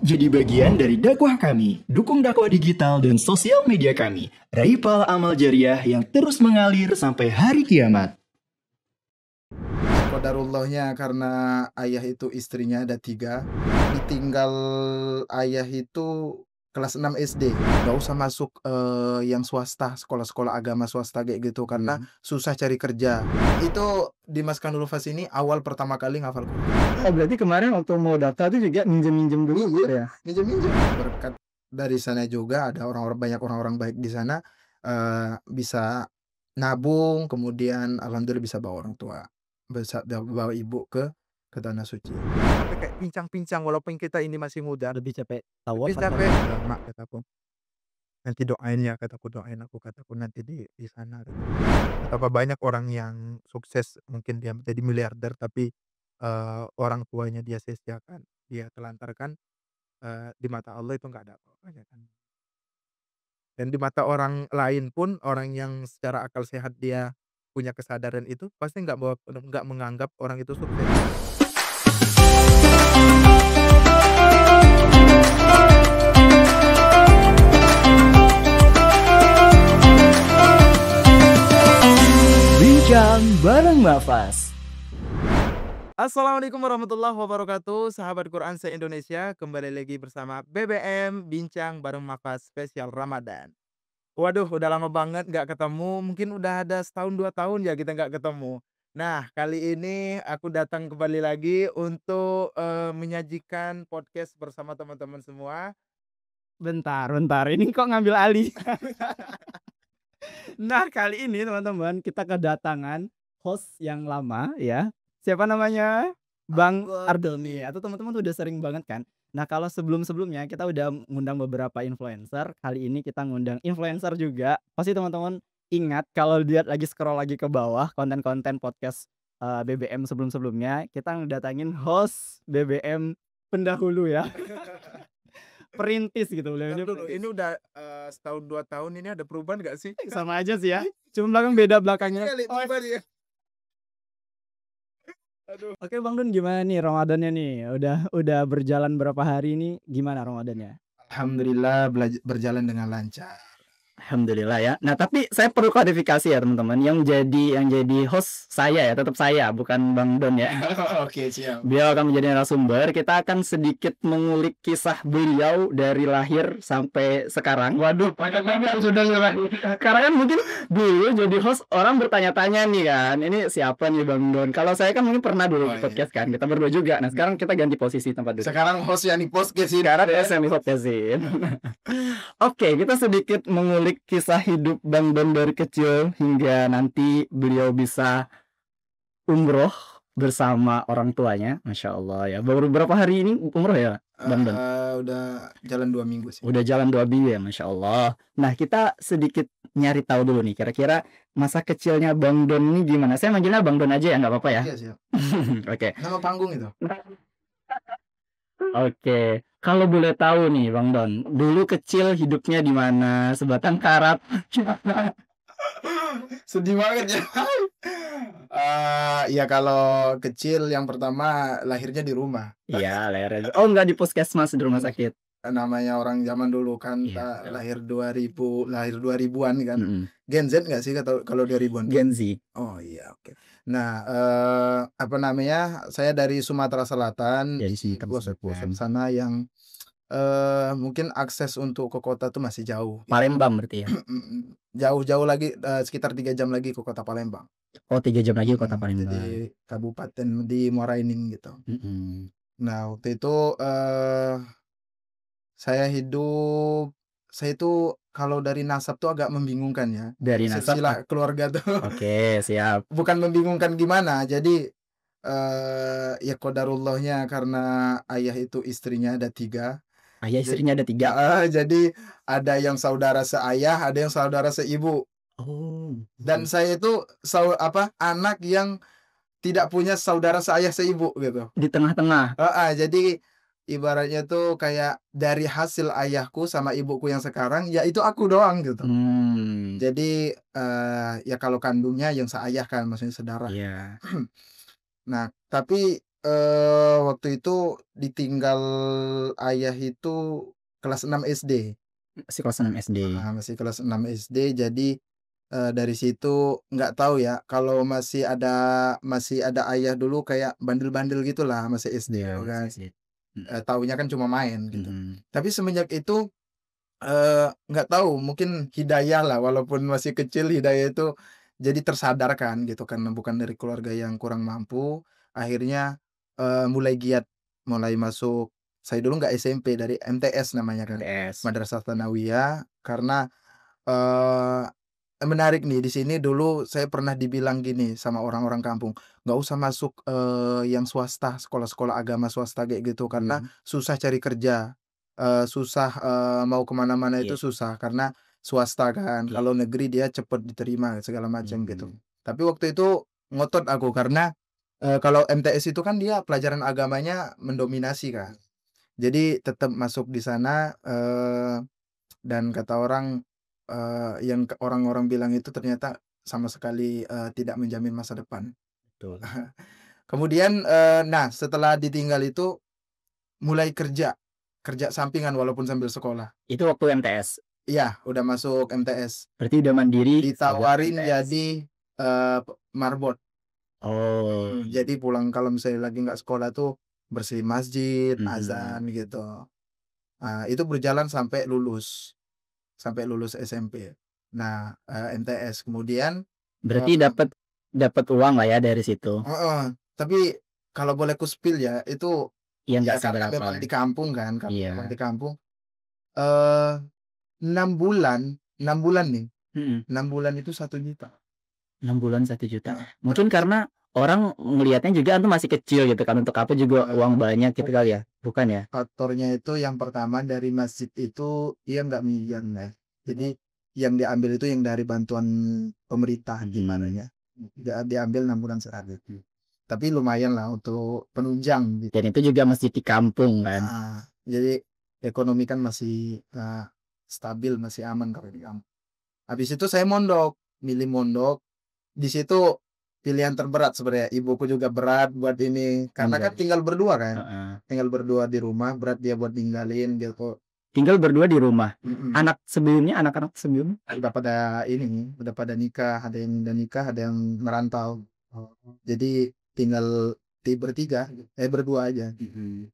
jadi bagian dari dakwah kami. Dukung dakwah digital dan sosial media kami. Raih pahala amal jariah yang terus mengalir sampai hari kiamat. Qadarullahnya karena ayah itu istrinya ada 3, ditinggal ayah itu kelas 6 SD. Nggak usah masuk yang swasta, sekolah-sekolah agama swasta kayak gitu karena susah cari kerja. Itu Dimas Kanulufas ini awal pertama kali ngafal Quran. Oh, berarti kemarin waktu mau daftar tuh juga minjem-minjem dulu gitu ya? Minjem-minjem. Berkat dari sana juga ada banyak orang-orang baik di sana bisa nabung, kemudian alhamdulillah bisa bawa orang tua, bisa bawa ibu ke tanah suci. Sampai kayak pincang-pincang walaupun kita ini masih muda. Lebih capek tawaf Lebih capek. Mak kataku, nanti doain ya, doain aku nanti di sana. Betapa banyak orang yang sukses mungkin dia jadi miliarder tapi orang tuanya dia sia-siakan, dia telantarkan, di mata Allah itu nggak ada apa-apanya kan. Dan di mata orang lain pun, orang yang secara akal sehat dia punya kesadaran itu pasti nggak menganggap orang itu sukses. Bincang bareng Mafas. Assalamualaikum warahmatullahi wabarakatuh, sahabat Quran se-Indonesia. Kembali lagi bersama BBM Bincang Bareng Mafas spesial Ramadan. Waduh, udah lama banget nggak ketemu. Mungkin udah ada setahun 2 tahun ya kita nggak ketemu. Nah, kali ini aku datang kembali lagi untuk menyajikan podcast bersama teman-teman semua. Bentar, ini kok ngambil alih? Nah, kali ini teman-teman kita kedatangan host yang lama ya. Siapa namanya? Bang Ardoni. Atau teman-teman tuh udah sering banget kan. Nah, kalau sebelum-sebelumnya kita udah ngundang beberapa influencer. Kali ini kita ngundang influencer juga. Pasti teman-teman ingat kalau lihat lagi scroll lagi ke bawah konten-konten podcast BBM sebelum-sebelumnya, kita ngedatangin host BBM pendahulu ya. Perintis gitu. Ini udah setahun 2 tahun, ini ada perubahan nggak sih? Sama aja sih ya. Cuma beda belakangnya. Aduh. Oke Bang Dun, gimana nih Ramadannya nih? Udah berjalan berapa hari ini? Gimana Ramadannya? Alhamdulillah berjalan dengan lancar. Alhamdulillah ya. Nah, tapi saya perlu klarifikasi ya teman-teman. Yang jadi host saya ya, tetap saya, bukan Bang Don ya. Oke, siap. Beliau akan menjadi narasumber. Kita akan sedikit mengulik kisah beliau dari lahir sampai sekarang. Waduh, panjang banget sudah. Karena kan mungkin dulu jadi host orang bertanya-tanya nih kan, ini siapa nih Bang Don? Kalau saya kan mungkin pernah dulu podcast kan, kita berdua juga. Nah, sekarang kita ganti posisi tempat duduk. Sekarang host yang di podcastin. Sekarang yang di podcastin. Oke, kita sedikit mengulik kisah hidup Bang Don dari kecil hingga nanti beliau bisa umroh bersama orang tuanya. Masya Allah ya. Baru berapa hari ini umroh ya Bang Don? Udah jalan 2 minggu sih. Udah jalan 2 minggu ya, Masya Allah. Nah, kita sedikit nyari tahu dulu nih, kira-kira masa kecilnya Bang Don ini gimana? Saya manggilnya Bang Don aja ya, nggak apa-apa ya? Iya, siap. Oke. Nama panggung itu. Oke, kalau boleh tahu nih Bang Don, dulu kecil hidupnya di mana? Sebatang karat. Sedih banget ya. Ya kalau kecil yang pertama lahirnya di rumah. Iya, lahirnya. Oh, enggak di puskesmas, di rumah sakit. Namanya orang zaman dulu kan lahir 2000-an kan. Gen Z nggak sih kalau 2000-an? Gen Z. Oh iya, oke. Nah, apa namanya? Saya dari Sumatera Selatan. Dari sini sana yang mungkin akses untuk ke kota tuh masih jauh. Palembang berarti ya? Jauh-jauh lagi, sekitar 3 jam lagi ke kota Palembang. Oh, 3 jam lagi ke kota Palembang. Jadi kabupaten di Muara Enim gitu. Nah, waktu itu saya itu kalau dari nasab tuh agak membingungkan ya. Dari nasab Silsilah keluarga tuh. Oke, siap. Bukan membingungkan gimana. Jadi ya qadarullahnya karena ayah itu istrinya ada 3. Ayah istrinya ada 3. Jadi ada yang saudara seayah, ada yang saudara seibu. Oh. Dan saya itu anak yang tidak punya saudara seayah seibu gitu. Di tengah-tengah. Jadi ibaratnya tuh kayak dari hasil ayahku sama ibuku yang sekarang ya itu aku doang gitu. Jadi ya kalau kandungnya yang seayah kan, maksudnya saudara. Iya. Nah, tapi Waktu itu ditinggal ayah itu kelas 6 SD. Masih kelas 6 SD. Masih kelas 6 SD. Jadi, dari situ nggak tahu ya, kalau masih ada ayah dulu kayak bandel-bandel gitulah, masih SD Iya, itu kan. masih. Taunya kan cuma main gitu. Mhm. Tapi semenjak itu, nggak tahu mungkin hidayah lah, walaupun masih kecil hidayah itu jadi tersadarkan gitu, karena bukan dari keluarga yang kurang mampu, akhirnya, mulai giat, mulai masuk. Saya dulu nggak SMP, dari MTS namanya kan, MTS. Madrasah Tsanawiyah. Karena, eee, menarik nih, di sini dulu saya pernah dibilang gini sama orang-orang kampung, "Nggak usah masuk, yang swasta, sekolah-sekolah agama swasta kayak gitu, karena susah cari kerja, susah, mau ke mana-mana itu Iya. susah, karena swasta kan, Iya. kalau negeri dia cepet diterima segala macam gitu." Mhm. Tapi waktu itu ngotot aku, karena, kalau MTS itu kan dia pelajaran agamanya mendominasi kan. Jadi tetap masuk di sana, dan kata orang, yang orang-orang bilang itu ternyata sama sekali, tidak menjamin masa depan. Betul. Kemudian, nah setelah ditinggal itu mulai kerja, kerja sampingan walaupun sambil sekolah. Itu waktu MTS? Iya, udah masuk MTS. Berarti udah mandiri setelah Ditawarin MTS? jadi, marbot. Oh. Jadi pulang kalau misalnya lagi nggak sekolah tuh bersihin masjid, Mhm. azan gitu. Itu berjalan sampai lulus SMP. Nah, MTS kemudian, Berarti dapat uang lah ya dari situ? heeh, tapi kalau boleh ku-spill ya, itu Iya, ya nggak karena seberapa. memang di kampung kan, karena Iya. memang di kampung, eee, 6 bulan 6 bulan nih, Mhm. 6 bulan itu 1 juta. 6 bulan 1 juta. Heeh, Mungkin berarti karena orang ngelihatnya juga antum masih kecil gitu kan, untuk apa juga uang banyak gitu kali ya? Bukan ya? faktornya itu yang pertama dari masjid itu dia nggak minjem ya. Jadi yang diambil itu yang dari bantuan pemerintah gimana ya, diambil 6 bulan sekali. Tapi lumayan lah untuk penunjang gitu. Dan itu juga masjid di kampung kan? Jadi ekonomi kan masih, stabil, masih aman kalau di kampung. Habis itu saya milih mondok. Di situ pilihan terberat sebenarnya, ibuku juga berat buat ini, karena kan Mondok. tinggal berdua kan, Heeh. tinggal berdua di rumah, berat dia buat ninggalin gitu. Tinggal berdua di rumah? Mhm. Anak-anak sebelumnya? Udah pada nikah, ada yang udah nikah, ada yang merantau. Jadi tinggal bertiga, berdua aja. Mhm.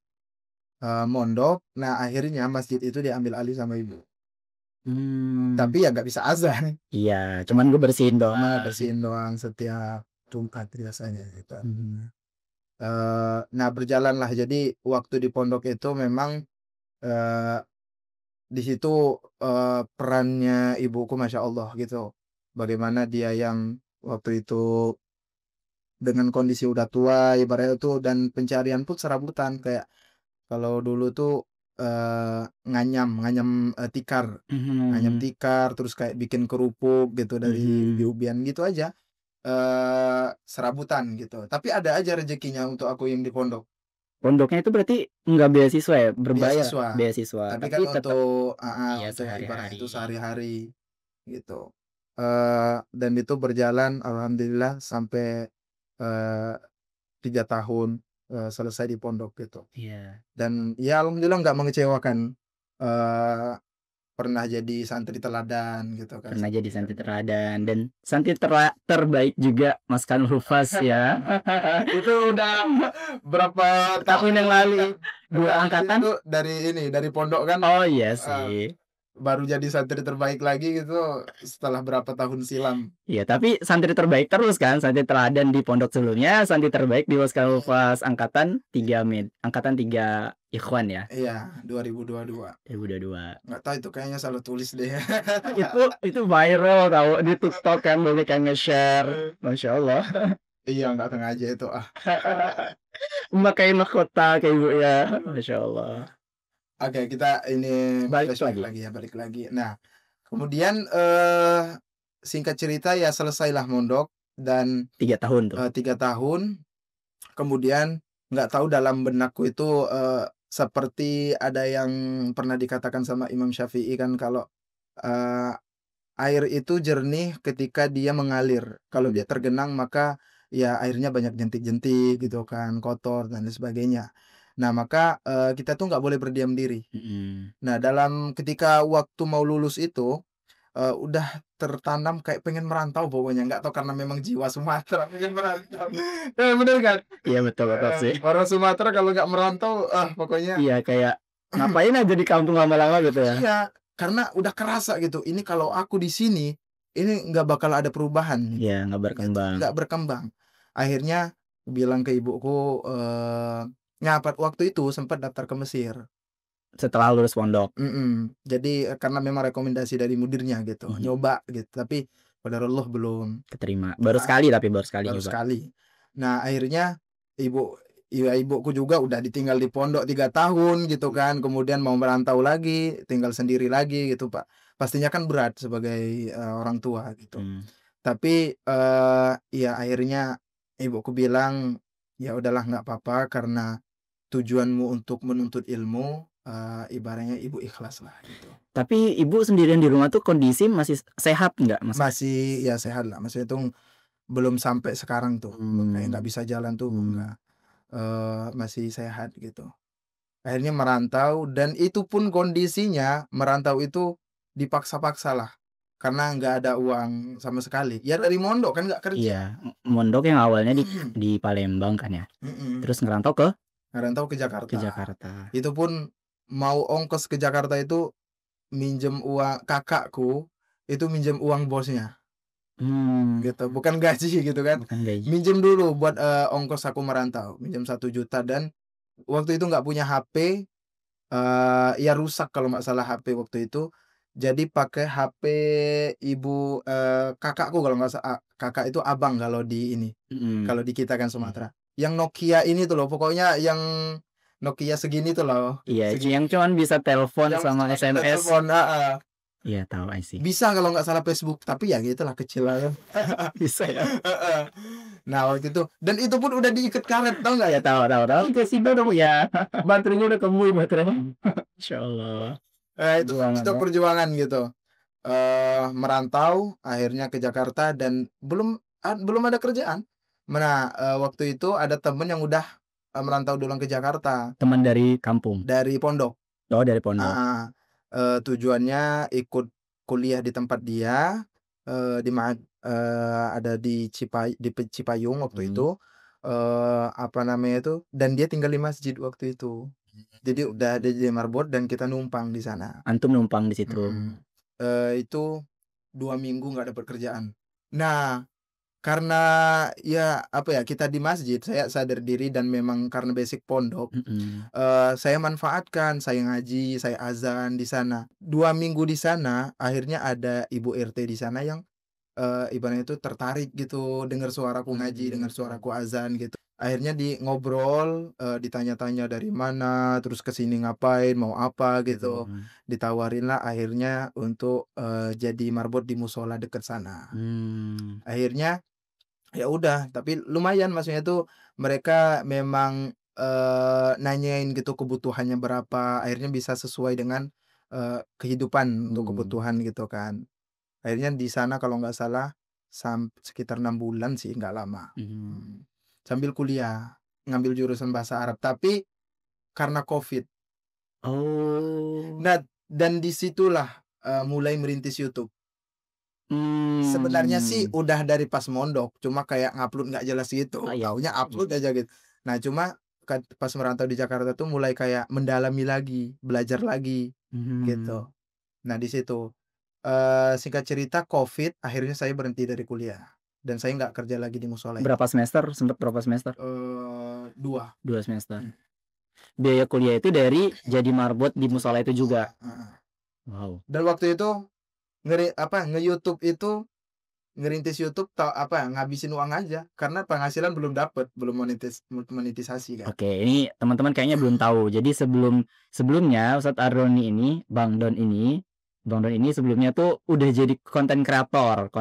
Mondok, nah akhirnya masjid itu diambil alih sama ibu. Mmm. Tapi ya nggak bisa azan. Iya, cuman gue bersihin doang. Bersihin doang setiap Jumat biasanya gitu. Mhm. Nah berjalanlah, jadi waktu di pondok itu memang, eee, di situ, perannya ibuku Masya Allah gitu. Bagaimana dia yang waktu itu dengan kondisi udah tua ibaratnya tuh, dan pencarian pun serabutan, kayak kalau dulu tuh, nganyam nganyam, nganyam Mhm. tikar, terus kayak bikin kerupuk gitu dari Mhm. ubi-ubian gitu aja, serabutan gitu. Tapi ada aja rezekinya untuk aku yang di pondok. Pondoknya itu berarti nggak beasiswa ya? Berbayar? Beasiswa, Beasiswa, tapi kan tapi tetap iya untuk ibaratnya itu sehari-hari. sehari-hari gitu. Dan itu berjalan alhamdulillah sampai, eee, 3 tahun, selesai di pondok gitu. Iya. Dan ya alhamdulillah nggak mengecewakan, eee, pernah jadi santri teladan gitu kan. Pernah jadi santri teladan dan santri terbaik juga Mas Kanul Hufaz ya. Itu udah berapa Tahun yang lalu, 2 angkatan? itu dari pondok kan, Oh iya eee, sih. baru jadi santri terbaik lagi gitu setelah berapa tahun silam. Iya, tapi santri terbaik terus kan, santri teladan di pondok sebelumnya, santri terbaik di Mas Kanul Hufaz angkatan 3 angkatan 3 Ikhwan ya, Iya, 2022. 2022. Nggak tahu itu kayaknya salah tulis deh. Itu viral tahu di TikTok kan, banyak yang nge-share. Masya Allah. Iya, nggak sengaja itu, Memakai mahkota kayak ibu ya. Masya Allah. Oke, kita ini Balik flashback lagi. lagi ya, balik lagi. Nah, kemudian, singkat cerita ya selesailah mondok dan, 3 tahun tuh. 3 tahun, kemudian nggak tahu dalam benakku itu, seperti ada yang pernah dikatakan sama Imam Syafi'i kan, kalau, eee, air itu jernih ketika dia mengalir, kalau dia tergenang maka ya airnya banyak jentik-jentik gitu kan, kotor dan lain sebagainya. Nah, maka, kita tuh nggak boleh berdiam diri. Nah, dalam ketika waktu mau lulus itu, udah tertanam kayak pengen merantau pokoknya, nggak tahu karena memang jiwa Sumatera pengen merantau. Bener kan? Iya betul sih. Orang Sumatera kalau nggak merantau, pokoknya Iya kayak ngapain aja di kampung lama-lama gitu ya. iya, karena udah kerasa gitu, ini kalau aku di sini, ini nggak bakal ada perubahan nih, Iya nggak gitu, berkembang. nggak berkembang. Akhirnya bilang ke ibuku, waktu itu sempat daftar ke Mesir. Setelah lulus pondok. Jadi, karena memang rekomendasi dari mudirnya gitu, nyoba gitu, tapi qadarullah belum. Keterima. Baru Ah, sekali tapi baru sekali baru nyoba. sekali. Nah, akhirnya ibuku juga udah ditinggal di pondok 3 tahun gitu kan, kemudian mau merantau lagi, tinggal sendiri lagi gitu, Pak. Pastinya kan berat sebagai, orang tua gitu. Tapi, ya akhirnya ibuku bilang, "Ya udahlah nggak apa-apa karena tujuanmu untuk menuntut ilmu, ibaratnya ibu ikhlas lah," gitu. Tapi ibu sendirian di rumah tuh kondisi masih sehat nggak Mas? Masih ya sehat lah, maksudnya tuh belum sampai sekarang tuh, kayak nggak bisa jalan tuh enggak, masih sehat gitu. Akhirnya merantau dan itu pun kondisinya merantau itu dipaksa-paksa lah, karena nggak ada uang sama sekali. Ya dari mondok kan nggak kerja. Iya, mondok yang awalnya di Palembang kan ya. Terus ngerantau ke Ngerantau ke Jakarta. Jakarta. Itu pun mau ongkos ke Jakarta itu minjem uang kakakku, itu minjem uang bosnya. Gitu, bukan gaji gitu kan. Bukan gaji. Minjem dulu buat, ongkos aku merantau, minjem 1 juta dan waktu itu nggak punya HP, ya rusak kalau nggak salah HP waktu itu. Jadi pakai HP ibu, kakakku kalau nggak kakak itu abang kalau di ini, kalau di kita kan Sumatera. Yang Nokia ini tuh loh, pokoknya yang Nokia segini tuh loh. Iya, yang cuman bisa telepon sama Yang bisa SMS. telepon, heeh. Iya tahu I see. Bisa kalau nggak salah Facebook, tapi ya gitulah kecil lah kan. Bisa ya. Heeh. Nah, waktu itu dan itu pun udah diikat karet, tau nggak? Ya tahu. Kasih dong ya. Baterainya udah kembui baterainya. Insyaallah. Itu perjuangan gitu. Merantau akhirnya ke Jakarta dan belum ada kerjaan. Nah, waktu itu ada temen yang udah, merantau duluan ke Jakarta. Teman dari kampung. Dari pondok. Oh, dari pondok. Tujuannya ikut kuliah di tempat dia, ada di Cipayung waktu itu, apa namanya itu, dan dia tinggal di masjid waktu itu. Jadi udah ada di marbot dan kita numpang di sana. Antum numpang di situ. Itu 2 minggu nggak dapat kerjaan. Nah, karena ya apa ya, kita di masjid, saya sadar diri dan memang karena basic pondok, saya manfaatkan, saya ngaji, saya azan di sana. 2 minggu di sana, akhirnya ada ibu RT di sana yang, ibaratnya itu tertarik gitu, dengar suaraku ngaji, dengar suaraku azan gitu. Akhirnya ngobrol, ditanya-tanya dari mana, terus ke sini ngapain, mau apa gitu. Ditawarinlah akhirnya untuk, jadi marbot di musola dekat sana. Akhirnya ya udah, tapi lumayan maksudnya tuh mereka memang, nanyain gitu kebutuhannya berapa, akhirnya bisa sesuai dengan, kehidupan untuk kebutuhan gitu kan. Akhirnya di sana kalau nggak salah sekitar 6 bulan sih, nggak lama. Sambil kuliah, ngambil jurusan bahasa Arab, tapi karena Covid. Oh. Nah, dan disitulah mulai merintis YouTube. Sebenarnya sih udah dari pas mondok, cuma kayak ngupload nggak jelas gitu, taunya upload aja gitu. Nah, cuma pas merantau di Jakarta tuh mulai kayak mendalami lagi, belajar lagi, gitu. Nah, di situ, singkat cerita Covid, akhirnya saya berhenti dari kuliah dan saya nggak kerja lagi di musola itu. Berapa semester? Sempat berapa semester? 2. 2 semester. Biaya kuliah itu dari jadi marbot di musola itu juga. Wow. Dan waktu itu nge-YouTube itu ngerintis YouTube ngabisin uang aja karena penghasilan belum dapat, belum monetisasi kan. Oke, ini teman-teman kayaknya belum tahu. Jadi sebelumnya Ustadz Ardoni ini, Bang Don ini sebelumnya tuh udah jadi konten kreator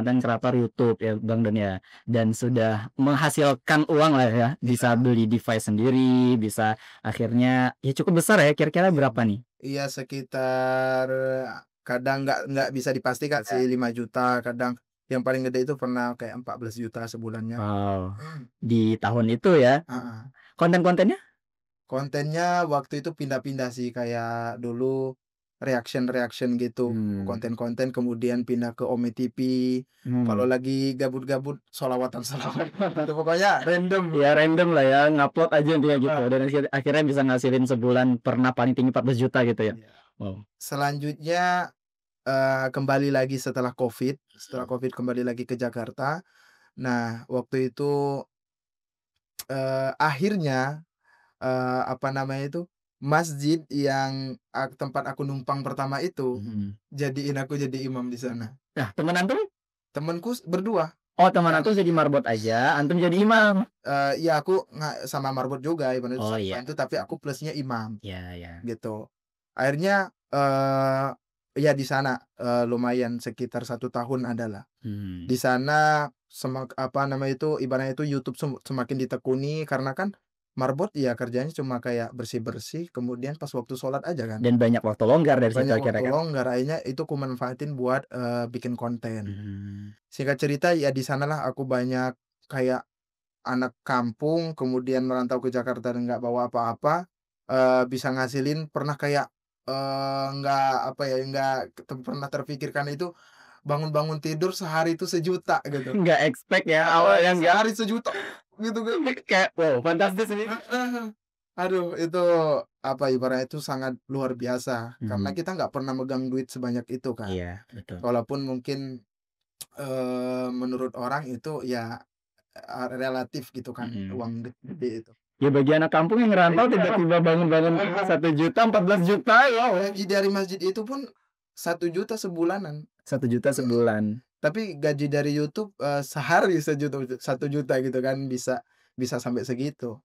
YouTube ya Bang Don ya, dan sudah menghasilkan uang lah ya, bisa beli device sendiri, bisa akhirnya ya cukup besar ya, kira-kira berapa nih? Iya sekitar kadang nggak bisa dipastikan sih 5 juta, kadang Yang paling gede itu pernah kayak 14 juta sebulannya. Wow. Di tahun itu ya. Heeh. Konten-kontennya? Kontennya waktu itu pindah-pindah sih, kayak dulu reaction gitu, konten-konten, kemudian pindah ke Ome TV. Kalau lagi gabut-gabut sholawatan-sholawatan itu pokoknya random. Ya random lah ya, ngupload aja intinya gitu. Dan akhirnya bisa ngasilin sebulan pernah paling tinggi 14 juta gitu ya. Iya. Wow. Selanjutnya kembali lagi setelah COVID kembali lagi ke Jakarta. Nah, waktu itu akhirnya apa namanya itu, masjid yang tempat aku numpang pertama itu jadiin aku jadi imam di sana. Nah, temen antum? Temenku berdua. Oh, teman antum jadi marbot aja, antum jadi imam. Ya aku sama marbot juga ibaratnya Oh iya. itu, tapi aku plusnya imam Ya ya. gitu. Akhirnya ya di sana lumayan sekitar 1 tahun adalah. Di sana apa namanya itu, ibaratnya itu YouTube semakin ditekuni karena kan marbot ya kerjanya cuma kayak bersih-bersih, kemudian pas waktu sholat aja kan. Dan banyak waktu longgar dari situ Banyak akhirnya waktu kan. longgar, akhirnya itu ku manfaatin buat bikin konten. Singkat cerita ya di sanalah aku banyak kayak anak kampung kemudian merantau ke Jakarta dan nggak bawa apa-apa, bisa ngasilin pernah kayak nggak apa ya, nggak pernah terpikirkan itu bangun-bangun tidur sehari itu 1 juta gitu. Nggak expect ya awal yang nggak Sehari 1 juta gitu kan. kayak wow fantastis ini. Aduh itu apa ibaratnya itu sangat luar biasa karena kita nggak pernah megang duit sebanyak itu kan. Iya betul. Walaupun mungkin menurut orang itu ya relatif gitu kan, uang gede itu. Ya bagi anak kampung yang ngerantau tiba-tiba bangun-bangun 1 juta 14 juta ya. Gaji dari masjid itu pun 1 juta sebulanan. 1 juta sebulan. Tapi gaji dari YouTube sehari 1 juta gitu kan, bisa sampai segitu.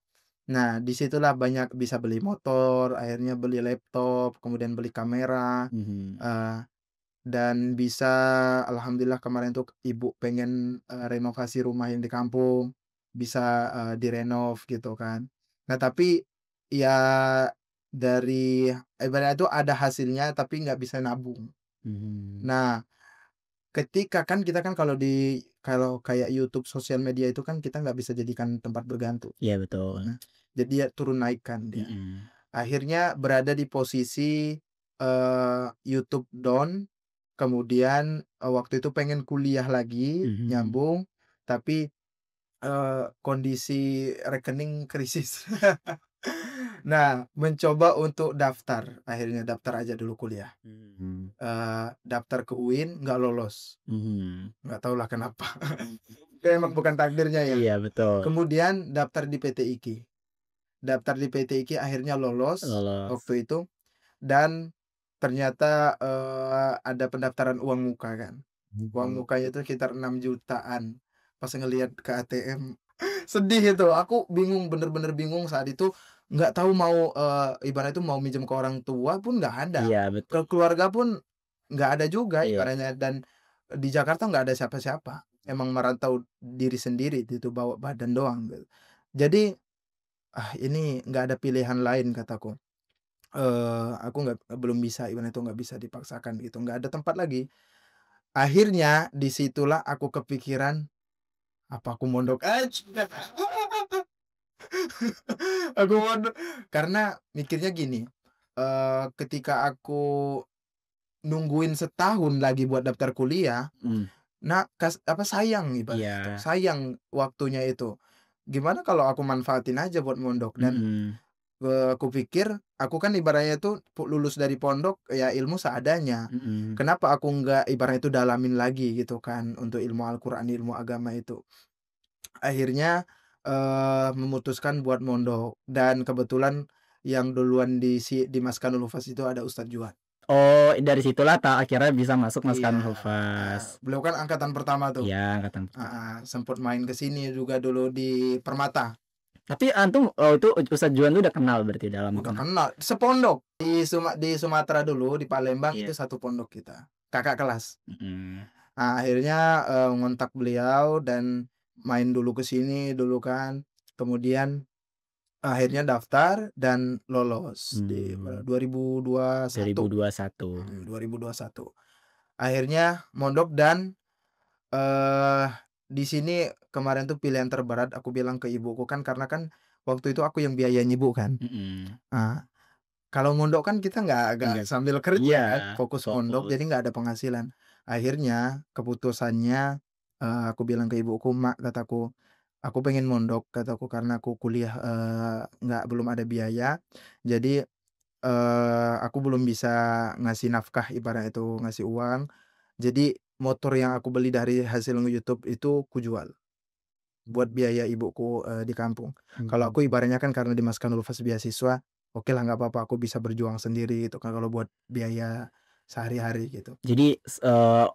Nah, disitulah banyak bisa beli motor, akhirnya beli laptop, kemudian beli kamera, dan bisa alhamdulillah kemarin tuh ibu pengen renovasi rumah yang di kampung, bisa direnov gitu kan. Nah, tapi ya dari ibaratnya itu ada hasilnya tapi nggak bisa nabung. Nah, ketika kan kita kan kalau kayak YouTube sosial media itu kan kita nggak bisa jadikan tempat bergantung. Iya betul. Nah, jadi dia turun naikkan dia. Akhirnya berada di posisi YouTube down, kemudian waktu itu pengen kuliah lagi, nyambung, tapi kondisi rekening krisis. Nah, mencoba untuk daftar, akhirnya daftar aja dulu kuliah. Daftar ke UIN nggak lolos. Nggak tahulah kenapa. Kayak emang bukan takdirnya ya. Iya betul. Kemudian daftar di PT IKI. Daftar di PT IKI akhirnya lolos waktu itu, dan ternyata ada pendaftaran uang muka kan. Uang mukanya itu sekitar 6 jutaan. Pas ngelihat ke ATM sedih itu. Aku bingung, bener-bener bingung saat itu, nggak tahu mau ibarat itu mau minjem ke orang tua pun nggak ada. Iya betul. Ke keluarga pun nggak ada juga ibaratnya, Iya. dan di Jakarta nggak ada siapa-siapa. Emang merantau diri sendiri itu, bawa badan doang gitu. Jadi ini nggak ada pilihan lain kataku. Aku belum bisa, ibaratnya itu nggak bisa dipaksakan gitu, nggak ada tempat lagi. Akhirnya disitulah aku kepikiran, apa aku mondok aja. Aku mondok karena mikirnya gini, ketika aku nungguin setahun lagi buat daftar kuliah, nah sayang ibaratnya itu, sayang waktunya itu. Gimana kalau aku manfaatin aja buat mondok, dan aku pikir aku kan ibaratnya itu lulus dari pondok ya ilmu seadanya. Kenapa aku nggak ibaratnya itu dalamin lagi gitu kan untuk ilmu Al-Qur'an, ilmu agama itu. Akhirnya memutuskan buat mondok, dan kebetulan yang duluan di Maskanul Hufaz itu ada Ustadz Juan. Oh, dari situlah akhirnya bisa masuk Maskanul Iya. Hufaz. Beliau kan angkatan pertama tuh. Iya, angkatan pertama. Sempat main ke sini juga dulu di Permata. Tapi antum itu Ustadz Juan tuh udah kenal berarti dalam Udah kenal, sepondok di Sumatera dulu, di Palembang itu satu pondok kita, kakak kelas. Nah, akhirnya ngontak beliau dan main dulu ke sini dulu kan. Kemudian akhirnya daftar dan lolos di 2021. 2021. 2021. Akhirnya mondok dan Di sini kemarin tuh pilihan terberat aku bilang ke ibuku kan, karena kan waktu itu aku yang biayain ibu kan. Ah, kalau mondok kan kita nggak Enggak. sambil kerja Iya, kan, fokus mondok fokus. jadi nggak ada penghasilan. Akhirnya keputusannya, aku bilang ke ibuku, "Mak," kataku, "aku pengen mondok," kataku, "karena aku kuliah, belum ada biaya. Jadi, aku belum bisa ngasih nafkah ibaratnya itu, ngasih uang. Jadi motor yang aku beli dari hasil nge-YouTube itu kujual buat biaya ibuku, di kampung. Kalau aku ibaratnya kan karena di Maskanul Fas beasiswa, oke lah nggak apa-apa aku bisa berjuang sendiri gitu kan kalau buat biaya sehari-hari gitu. Jadi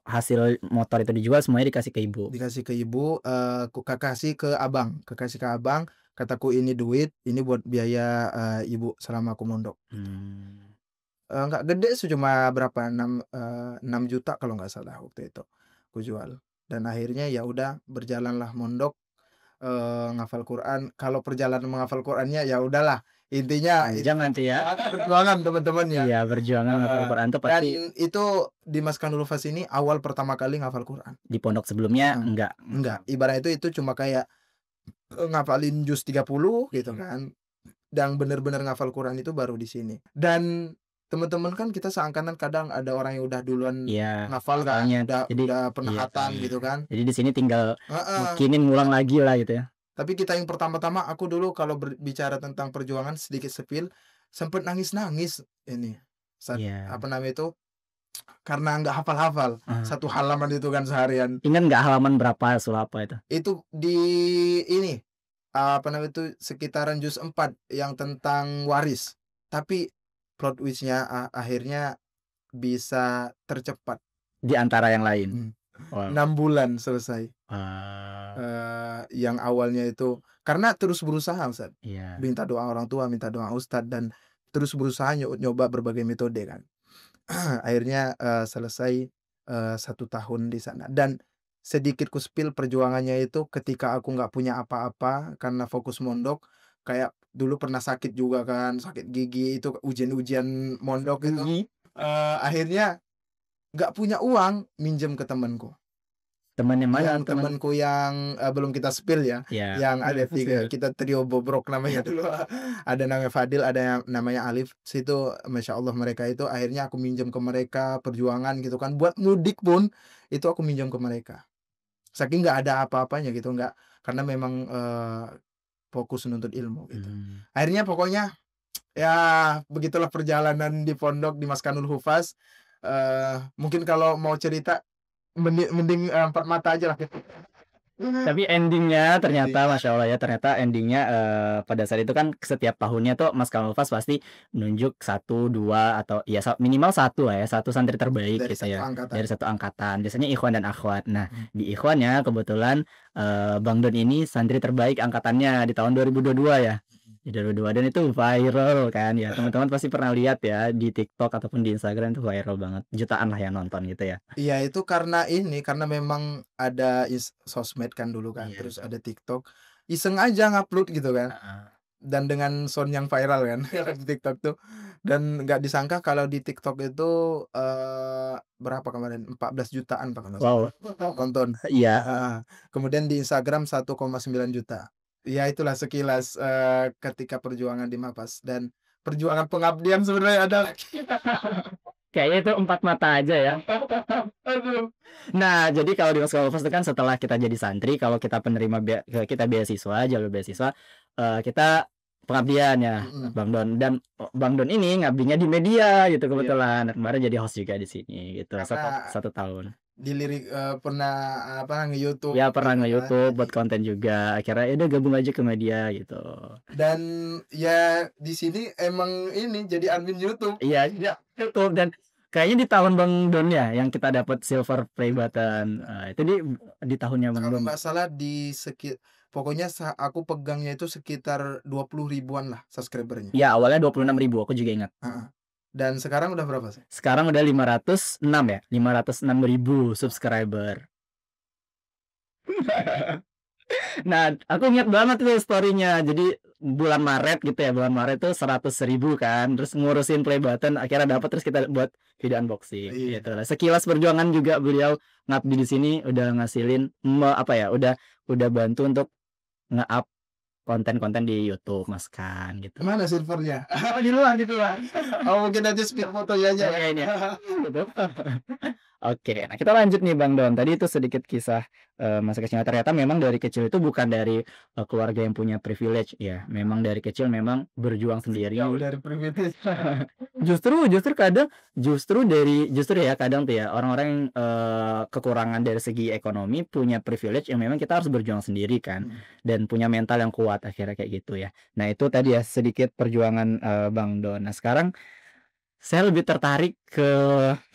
hasil motor itu dijual semuanya dikasih ke ibu. Dikasih ke ibu, kasih ke abang, kataku, "Ini duit, ini buat biaya, ibu selama aku mondok." Nggak gede sih, cuma berapa, 6 juta kalau nggak salah waktu itu, aku jual. Dan akhirnya ya udah berjalanlah mondok, ngafal Quran. Kalau perjalanan menghafal Qurannya ya udahlah, intinya Panjang nanti ya. perjuangan teman-teman ya. Iya, perjuangan ngafal Quran tuh Dan pasti itu di Maskanul Fas ini awal pertama kali ngafal Quran. di pondok sebelumnya Mhm. Enggak, ibaratnya itu cuma kayak, ngafalin juz 30 gitu kan. Dan bener-bener ngafal Quran itu baru di sini. Dan teman-teman kan kita seangkatan kadang ada orang yang udah duluan Iya, ngafal kan, hafalnya. Jadi udah pernah iya, hatam gitu kan. jadi di sini tinggal Heeh. makinin ngulang lagi lah gitu ya. Tapi kita yang pertama-tama, aku dulu kalau berbicara tentang perjuangan sedikit sepil, sempet nangis-nangis ini. Iya. Apa namanya itu, karena nggak hafal-hafal. Ah. 1 halaman itu kan seharian. Ingat nggak halaman berapa surah apa itu? Itu di ini, apa namanya itu, sekitaran juz 4 yang tentang waris. Tapi plot twist-nya akhirnya bisa tercepat. Di antara yang lain. Wow. 6 bulan selesai. Yang awalnya itu karena terus berusaha, Ustaz. Iya. Minta doa orang tua, minta doa ustadz, dan terus berusaha nyoba berbagai metode kan. Akhirnya, selesai, 1 tahun di sana. Dan sedikit ku spill perjuangannya itu ketika aku nggak punya apa-apa karena fokus mondok, kayak dulu pernah sakit juga kan, sakit gigi itu ujian-ujian mondok itu. Akhirnya nggak punya uang, minjem ke temanku. Temannya mana? Yang temanku yang, belum kita spill ya, Iya. yang ada 3, kita trio bobrok namanya dulu. Ada namanya Fadil, ada yang namanya Alif. Situ Masya Allah mereka itu akhirnya aku minjem ke mereka, perjuangan gitu kan. Buat mudik pun itu aku minjem ke mereka. Saking nggak ada apa-apanya gitu, nggak, karena memang, fokus menuntut ilmu gitu. Akhirnya pokoknya ya begitulah perjalanan di pondok di Maskanul Hufaz. Mungkin kalau mau cerita mending 4 mata aja lah. Tapi endingnya ternyata Masya Allah ya, ternyata endingnya pada saat itu kan setiap tahunnya tuh Maskanul Fas pasti menunjuk 1, 2 atau ya minimal 1 lah ya, 1 santri terbaik Dari gitu ya, 1 angkatan. dari 1 angkatan. Biasanya ikhwan dan akhwat. Nah, di ikhwannya kebetulan Bang Don ini santri terbaik angkatannya di tahun 2022 ya. Di 2022, dan itu viral kan ya. Teman-teman pasti pernah lihat ya di TikTok ataupun di Instagram, itu viral banget. Jutaan lah yang nonton gitu ya. Iya, itu karena memang ada sosmed kan dulu kan, Iya, terus betul. ada TikTok. Iseng aja ngupload gitu kan. Dan dengan sound yang viral kan di TikTok tuh. Dan nggak disangka kalau di TikTok itu, berapa kemarin, 14 jutaan Pak Wow. nonton. Iya. Kemudian di Instagram 1,9 juta. Ya itulah sekilas, ketika perjuangan di Mapas dan perjuangan pengabdian sebenarnya ada. Kayaknya itu 4 mata aja ya. Aduh. Nah, jadi kalau di Maskanul Fas itu kan setelah kita jadi santri, kalau kita penerima kita beasiswa, jalur beasiswa, kita pengabdian ya, Bang Don. Dan Bang Don ini ngabdinya di media gitu kebetulan. Kemarin jadi host juga di sini gitu. Karena 1 tahun. Dilirik, pernah nge-YouTube. Ya pernah nge-YouTube buat konten juga. Akhirnya ya udah gabung aja ke media gitu. Dan ya di sini emang ini jadi admin YouTube. Iya, YouTube. Dan kayaknya di tahun Bang Don ya yang kita dapat silver play button. Itu di tahunnya Bang Kalau Don. nggak salah pokoknya aku pegangnya itu sekitar 20 ribuan lah subscribernya. Ya awalnya 26.000, aku juga ingat. Dan sekarang udah berapa sih? Sekarang udah 506 ya, 506.000 subscriber. Nah, aku ingat banget tuh story-nya. Jadi bulan Maret gitu ya, bulan Maret tuh 100.000 kan, terus ngurusin play button akhirnya dapat, terus kita buat video unboxing Iya. gitu lah. Sekilas perjuangan juga beliau ngabdi di sini, udah ngasilin apa ya, udah bantu untuk nge-up konten-konten di YouTube Mas Kan gitu. Mana servernya? Oh, di luar. Oh, mungkin nanti speed fotonya aja ya. Ini ya. Gitu. Oke, nah kita lanjut nih Bang Don. Tadi itu sedikit kisah masa kecilnya. Ternyata memang dari kecil itu bukan dari keluarga yang punya privilege ya. Memang dari kecil memang berjuang sendiri. Jauh dari privilege. Justru ya kadang tuh ya orang-orang yang kekurangan dari segi ekonomi punya privilege yang memang kita harus berjuang sendiri kan, dan punya mental yang kuat akhirnya kayak gitu ya. Nah itu tadi ya sedikit perjuangan Bang Don. Nah sekarang saya lebih tertarik ke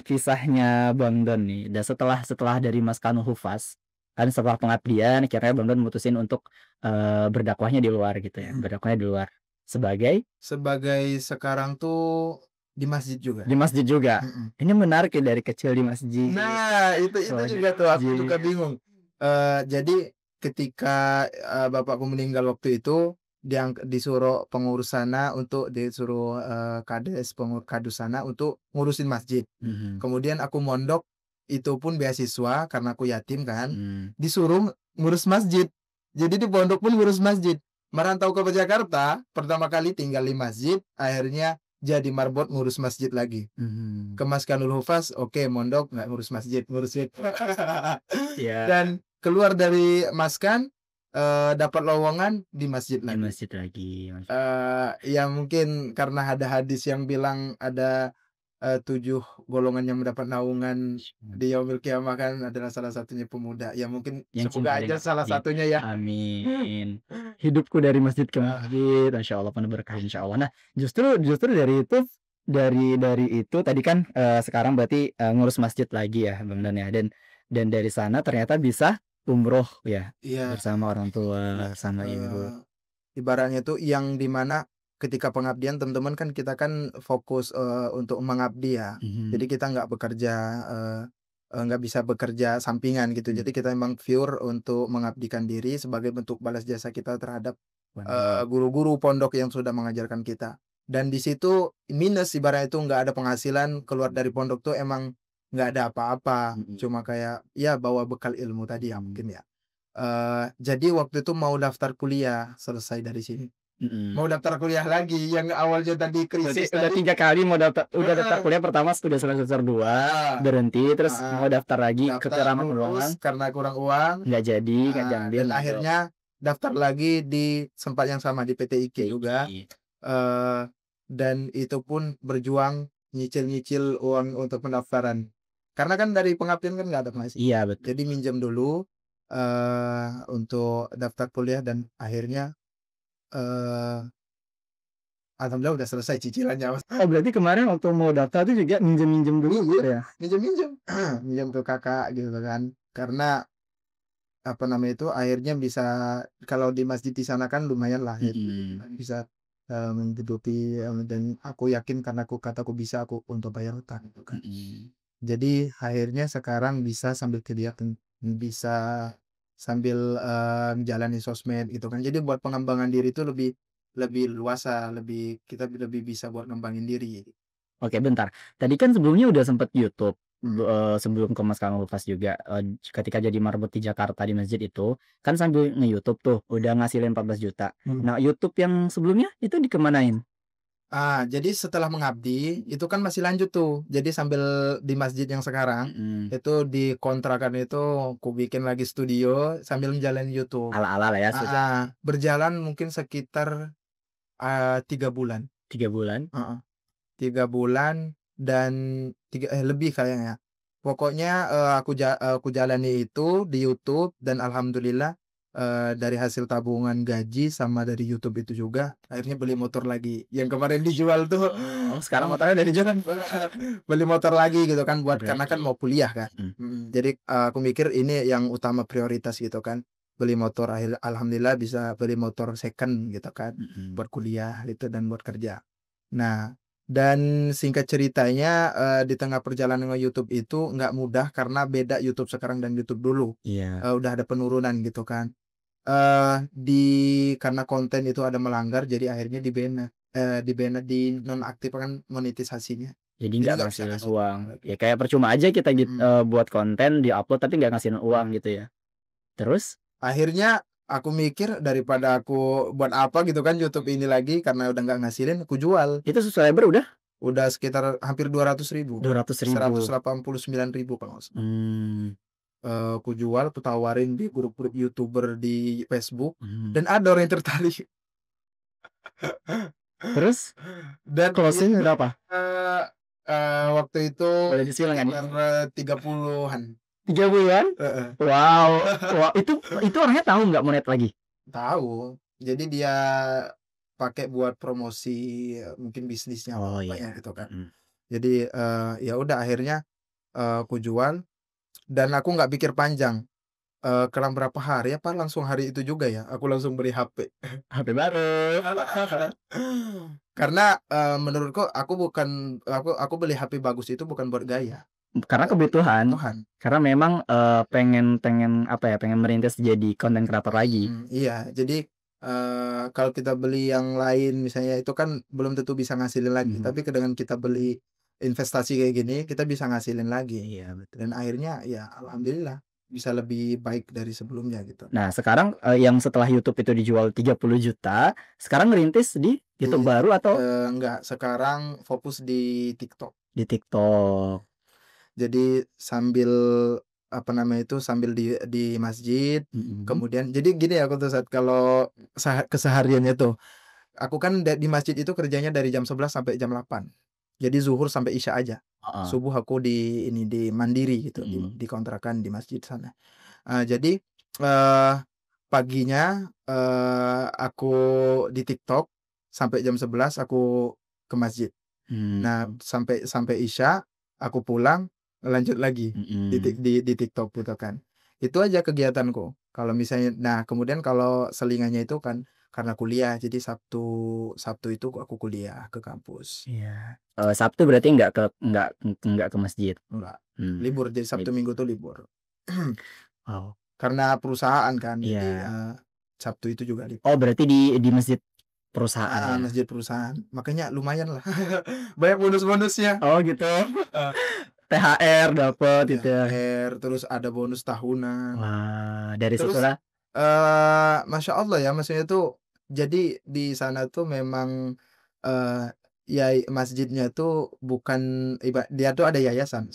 kisahnya Bang Don nih. Dan setelah dari Mas Kanul Hufaz, kan setelah pengabdian akhirnya Bang Don mutusin untuk berdakwahnya di luar gitu ya. Berdakwahnya di luar sebagai sekarang tuh di masjid juga. di masjid juga. Ini menarik ya, dari kecil di masjid. Nah, itu juga tuh aku Masjid. juga bingung. Jadi ketika bapakku meninggal waktu itu, disuruh pengurus sana untuk disuruh kades kadus sana untuk ngurusin masjid. Kemudian aku mondok, itu pun beasiswa karena aku yatim kan. Disuruh ngurus masjid. Jadi di pondok pun ngurus masjid. Merantau ke Jakarta, pertama kali tinggal di masjid, akhirnya jadi marbot ngurus masjid lagi. Ke Mas Kanul Hufaz, oke, mondok nggak ngurus masjid. Ya, Dan keluar dari Mas Kan, dapat lowongan di masjid di lagi. masjid lagi. Ya mungkin karena ada hadis yang bilang ada 7 golongan yang mendapat naungan di yaumil kiamah kan, adalah salah satunya pemuda. Ya mungkin Yang semoga cinta aja dengan salah masjid. satunya ya. Amin. Hidupku dari masjid ke masjid, Masya Allah, penuh berkah insya Allah. Nah justru dari itu tadi kan sekarang berarti ngurus masjid lagi ya Bang Don ya, dan dari sana ternyata bisa umroh ya Iya. bersama orang tua sama ibu. Ibaratnya tuh yang dimana ketika pengabdian teman-teman kan kita kan fokus untuk mengabdi ya. Jadi kita nggak bekerja nggak bisa bekerja sampingan gitu. Jadi kita memang pure untuk mengabdikan diri sebagai bentuk balas jasa kita terhadap guru-guru pondok yang sudah mengajarkan kita. Dan di situ minus, ibaratnya itu nggak ada penghasilan, keluar dari pondok tuh emang nggak ada apa-apa. Cuma kayak ya bawa bekal ilmu tadi ya mungkin ya. Jadi waktu itu mau daftar kuliah, selesai dari sini. Mau daftar kuliah lagi yang awalnya tadi krisis Udah 3 kali mau daftar kuliah. Pertama sudah semester 2 berhenti, terus mau daftar lagi kekurangan uang, karena kurang uang nggak jadi, nggak diambil. dan akhirnya daftar lagi di tempat yang sama di PT IK juga. Dan itu pun berjuang nyicil uang untuk pendaftaran, karena kan dari pengabdian kan nggak ada penghasilan. Iya betul. Jadi minjem dulu untuk daftar kuliah, dan akhirnya alhamdulillah udah selesai cicilannya. Oh berarti kemarin waktu mau daftar tuh juga minjem dulu gitu ya? minjem ke kakak gitu kan, karena apa namanya itu akhirnya bisa, kalau di masjid di sana kan lumayan lah ya, bisa menghidupi, dan aku yakin karena kataku bisa aku untuk bayar utang gitu kan. Jadi akhirnya sekarang bisa sambil kegiatan, bisa sambil menjalani sosmed gitu kan. Jadi buat pengembangan diri itu lebih luasa, kita lebih bisa buat ngembangin diri. Oke bentar, tadi kan sebelumnya udah sempet YouTube sebelum ke Mas Kanul Hufaz juga, ketika jadi marbot di Jakarta di masjid itu kan sambil nge-YouTube tuh udah ngasilin 14 juta. Nah YouTube yang sebelumnya itu dikemanain? Jadi setelah mengabdi itu kan masih lanjut tuh. Jadi sambil di masjid yang sekarang itu di kontrakan itu aku bikin lagi studio sambil menjalani YouTube. Ala-ala lah ya. Berjalan mungkin sekitar 3 bulan. 3 bulan. 3 bulan dan lebih kayaknya. Pokoknya aku jalani itu di YouTube, dan alhamdulillah dari hasil tabungan gaji sama dari YouTube itu juga akhirnya beli motor lagi yang kemarin dijual tuh. Sekarang motornya dari jalan. Beli motor lagi gitu kan, buat karena kan mau kuliah kan. Jadi aku mikir ini yang utama prioritas gitu kan, beli motor. Alhamdulillah bisa beli motor second gitu kan, buat kuliah gitu dan buat kerja. Nah, dan singkat ceritanya di tengah perjalanan YouTube itu nggak mudah karena beda YouTube sekarang dan YouTube dulu. Udah ada penurunan gitu kan. di karena konten itu ada melanggar jadi akhirnya dinonaktifkan monetisasinya. Jadi Jadi nggak nggak bisa ngasihin ngasihin uang. lagi. Ya kayak percuma aja kita buat konten, di-upload tapi nggak ngasihin uang gitu ya. Terus? Akhirnya aku mikir daripada aku buat apa gitu kan YouTube ini lagi karena udah nggak ngasilin, aku jual. Itu subscriber Udah sekitar hampir 200.000. 200.000. 189.000 kalau nggak salah. Hmm. Aku jual, aku tawarin di grup-grup YouTuber di Facebook Hmm. dan ada orang yang tertarik. Terus Dan closing berapa? waktu itu Boleh disilang kan? sekitar 30-an. 30-an? Heeh. Wow. Wah, itu orangnya tahu nggak monet lagi? Tahu. Jadi dia pakai buat promosi mungkin bisnisnya Oh apa iya. gitu kan. Mm. Jadi ya udah akhirnya aku jual dan aku nggak pikir panjang. Kelang berapa hari apa langsung hari itu juga ya aku langsung beli HP. HP baru. Karena menurutku aku beli HP bagus itu bukan buat gaya. Karena kebutuhan. Tuhan. Karena memang pengen merintis jadi content creator lagi. Iya, jadi kalau kita beli yang lain misalnya itu kan belum tentu bisa ngasilin lagi. Tapi dengan kita beli investasi kayak gini kita bisa ngasilin lagi. Iya betul. Dan akhirnya ya alhamdulillah bisa lebih baik dari sebelumnya gitu. Nah sekarang yang setelah YouTube itu dijual 30 juta, sekarang ngerintis di YouTube baru atau? Enggak, sekarang fokus di TikTok. Di TikTok. Jadi sambil apa namanya itu sambil di masjid, kemudian jadi gini ya aku tuh saat kalau kesehariannya tuh aku kan di masjid itu kerjanya dari jam 11 sampai jam 8. Jadi zuhur sampai isya aja. Subuh aku di mandiri gitu di kontrakan di masjid sana. Jadi paginya aku di TikTok sampai jam 11 aku ke masjid. Nah, sampai isya aku pulang lanjut lagi di TikTok gitu kan. Itu aja kegiatanku. Kalau misalnya kemudian kalau selingannya itu kan karena kuliah jadi Sabtu itu aku kuliah ke kampus. Iya. Sabtu berarti nggak ke masjid. Enggak. Libur jadi Sabtu Minggu tuh libur. Wow. Karena perusahaan kan. Iya. Jadi Sabtu itu juga libur. Oh, berarti di masjid perusahaan. Masjid perusahaan. Makanya lumayan lah. Banyak bonus-bonusnya. Oh, gitu. THR dapat gitu ya. THR terus ada bonus tahunan. Wah, dari Terus situlah Masya Allah ya, maksudnya tuh jadi di sana tuh memang ya masjidnya tuh bukan dia tuh ada yayasan.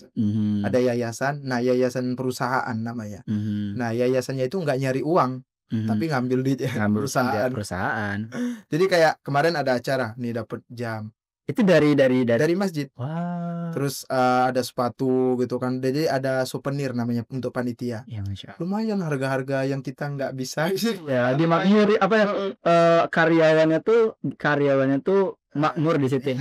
Ada yayasan, nah yayasan perusahaan namanya. Nah, yayasannya itu nggak nyari uang, tapi ngambil duit perusahaan. Jadi kayak kemarin ada acara nih dapat jam. Itu dari masjid. Wah. Terus ada sepatu gitu kan. Jadi ada souvenir namanya untuk panitia. Ya, Masya Allah. Lumayan harga-harga yang kita nggak bisa sih. Ya, dimakmuri apa ya? Karyawannya tuh makmur di situ,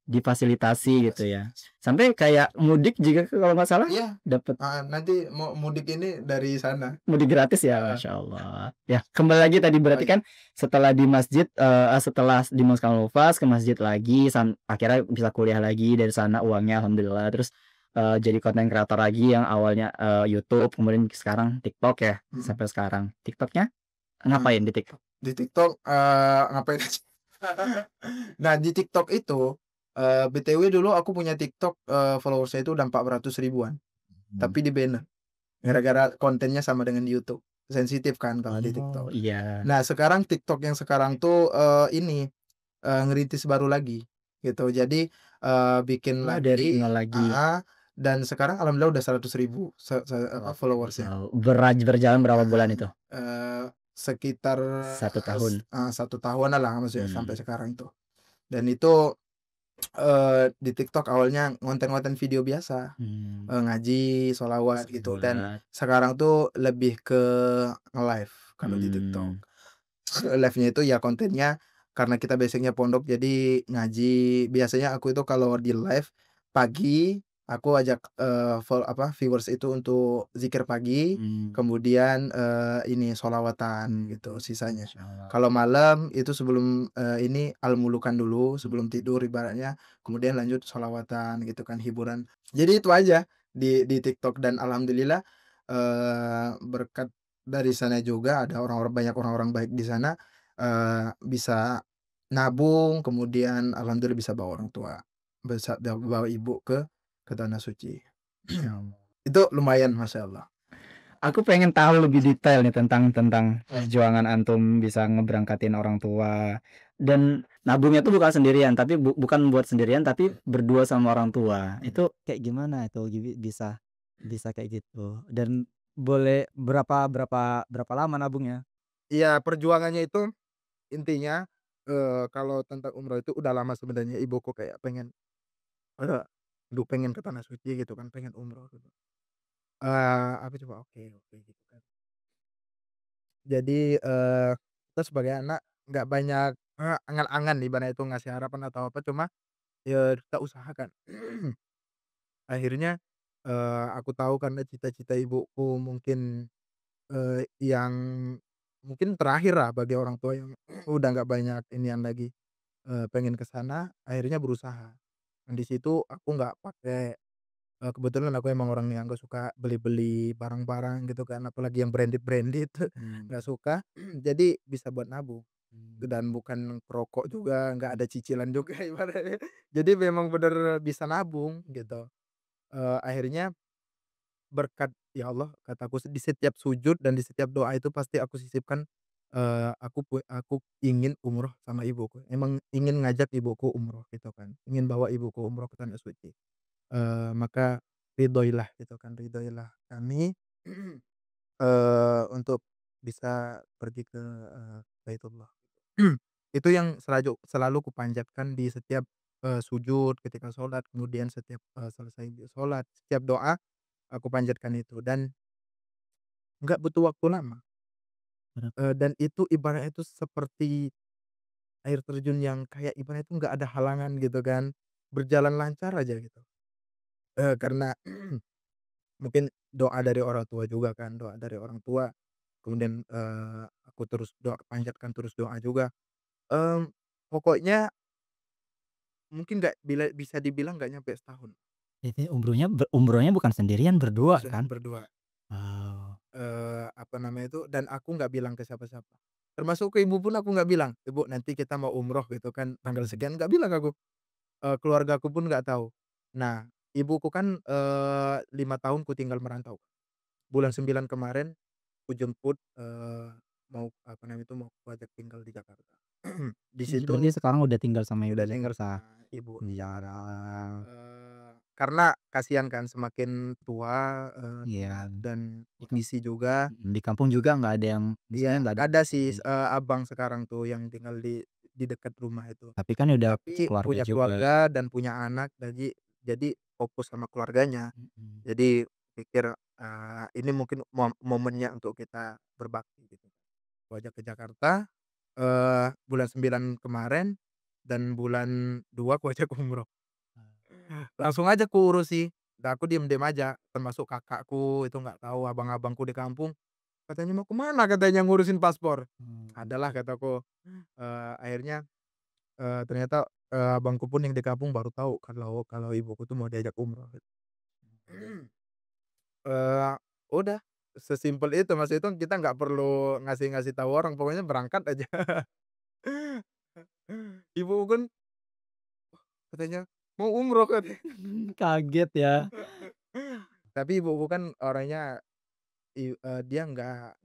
difasilitasi gitu ya. Sampai kayak mudik juga kalau nggak salah. Iya. Dapat. Nanti mau mudik ini dari sana. Mudik gratis ya, Masya Allah. Ya, kembali lagi tadi berarti kan setelah di masjid, setelah di Masjid Al-Mufas ke masjid lagi, akhirnya bisa kuliah lagi dari sana uangnya alhamdulillah. Terus jadi konten kreator lagi yang awalnya YouTube, kemudian sekarang TikTok ya sampai sekarang. TikToknya ngapain di TikTok? Di TikTok ngapain aja? Nah di TikTok itu BTW dulu aku punya TikTok followersnya itu udah 400 ribuan, tapi di banner gara-gara kontennya sama dengan YouTube. Sensitif kan kalau di TikTok. Iya. Nah sekarang TikTok yang sekarang tuh ini ngerintis baru lagi gitu. Jadi bikin lagi dari nol lagi. Dan sekarang alhamdulillah udah 100.000 followersnya. Berjalan berapa bulan itu? Sekitar 1 tahun. 1 tahunan lah maksudnya sampai sekarang itu. Dan itu di TikTok awalnya ngonten-ngonten video biasa, ngaji, sholawat gitu. Dan sekarang tuh lebih ke nge-live kalau di TikTok. Live-nya itu ya kontennya karena kita basicnya pondok jadi ngaji. Biasanya aku itu kalau di live pagi aku ajak viewers itu untuk zikir pagi, kemudian ini sholawatan gitu sisanya. Kalau malam itu sebelum ini al-mulukan dulu sebelum tidur ibaratnya, kemudian lanjut sholawatan gitu kan, hiburan. Jadi itu aja di TikTok dan alhamdulillah berkat dari sana juga ada banyak orang-orang baik di sana, bisa nabung, kemudian alhamdulillah bisa bawa orang tua, bawa ibu ke tanah suci. Ya Allah. Itu lumayan Masya Allah. Aku pengen tahu lebih detail nih tentang perjuangan antum bisa ngeberangkatin orang tua. Dan nabungnya tuh bukan sendirian, tapi bukan buat sendirian, tapi berdua sama orang tua. Itu kayak gimana itu bisa bisa kayak gitu? Dan boleh berapa lama nabungnya? Iya, perjuangannya itu intinya, kalau tentang umroh itu udah lama sebenarnya ibuku kayak pengen, eee, pengen ke tanah suci gitu kan, pengen umroh gitu. Aku coba oke oke gitu kan. Jadi, kita sebagai anak nggak banyak, angan-angan ibaratnya itu ngasih harapan atau apa, cuma ya kita usahakan. Akhirnya, aku tahu karena cita-cita ibuku mungkin, yang mungkin terakhir lah bagi orang tua yang udah nggak banyak inian lagi, pengen ke sana, akhirnya berusaha. Dan di situ aku nggak pakai, kebetulan aku emang orang yang nggak suka beli-beli barang-barang gitu kan, apalagi yang branded-branded, nggak suka. Jadi bisa buat nabung. Dan bukan perokok juga, nggak ada cicilan juga ibaratnya. Jadi memang bener bisa nabung gitu. Akhirnya berkat ya Allah kataku di setiap sujud dan di setiap doa itu pasti aku sisipkan, aku ingin umroh sama ibuku. Emang ingin ngajak ibuku umroh gitu kan, ingin bawa ibuku umroh ke tanah suci. Maka ridhoilah gitu kan, ridhoilah kami, untuk bisa pergi ke, Baitullah. Itu yang selalu kupanjatkan di setiap, sujud ketika sholat, kemudian setiap, selesai sholat, setiap doa aku panjatkan itu dan nggak butuh waktu lama, dan itu ibaratnya itu seperti air terjun yang kayak ibaratnya itu nggak ada halangan gitu kan, berjalan lancar aja gitu. Karena mungkin doa dari orang tua juga kan, doa dari orang tua, kemudian, aku terus panjatkan terus doa juga, pokoknya mungkin nggak bisa dibilang nggak nyampe setahun. Itu umrohnya bukan sendirian, berdua kan? Berdua. Wow. Apa namanya itu, dan aku nggak bilang ke siapa-siapa. Termasuk ke ibu pun aku nggak bilang, "Ibu nanti kita mau umroh gitu kan tanggal sekian," nggak bilang aku. Keluargaku pun nggak tahu. Nah, ibuku kan, 5 tahun tinggal merantau. Bulan 9 kemarin kujemput, mau apa namanya itu, mau kuajak tinggal di Jakarta. Di situ Berarti sekarang udah tinggal sama udah ibunya, tinggal nggak usah sama ibu. jarang. Karena kasihan kan semakin tua, Iya. dan Di kam kondisi juga. di kampung juga nggak ada yang misalnya Iya, nggak ada ada sih, di abang sekarang tuh yang tinggal di dekat rumah itu. tapi kan udah Tapi keluarga punya juga. keluarga dan punya anak, jadi fokus sama keluarganya. Mhm. Jadi pikir, ini mungkin momennya untuk kita berbakti gitu. Aku ajak ke Jakarta, bulan 9 kemarin dan bulan 2 aku ajak umroh. Langsung aja kuurus sih, dan aku diem-diem aja, termasuk kakakku itu nggak tahu, abang-abangku di kampung, katanya, "Mau ke mana?" katanya, "ngurusin paspor." "Adalah," kataku, akhirnya, ternyata, abangku pun yang di kampung baru tahu kalau ibuku tuh mau diajak umroh gitu. Udah sesimpel itu, Mas, itu kita nggak perlu ngasih-ngasih tahu orang, pokoknya berangkat aja. Ibuku kan katanya, "Mau umroh," katanya. Kaget ya. Tapi ibuku kan orangnya dia nggak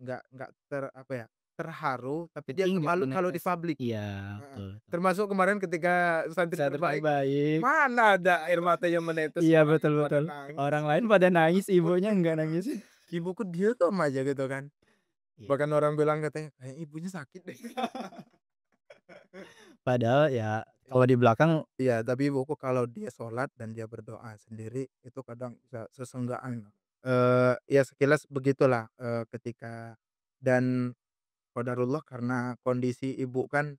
apa ya, terharu, tapi dia Jadi nggak nggak malu kalau di menetes publik. iya, Heeh. betul betul. Termasuk kemarin ketika santri Santri terbaik, terbaik. mana ada air matanya menetes, Iya, orang betul lain pada betul. nangis. Orang lain pada nangis, ibunya nggak nangis. Ibuku diem aja gitu kan. Iya. Bahkan orang bilang katanya, "Kayaknya ibunya sakit deh." Padahal ya kalau di belakang Iya, tapi ibuku kalau dia sholat dan dia berdoa sendiri, itu kadang bisa sesenggaan. Ya sekilas begitulah, ketika dan qadarullah karena kondisi ibu kan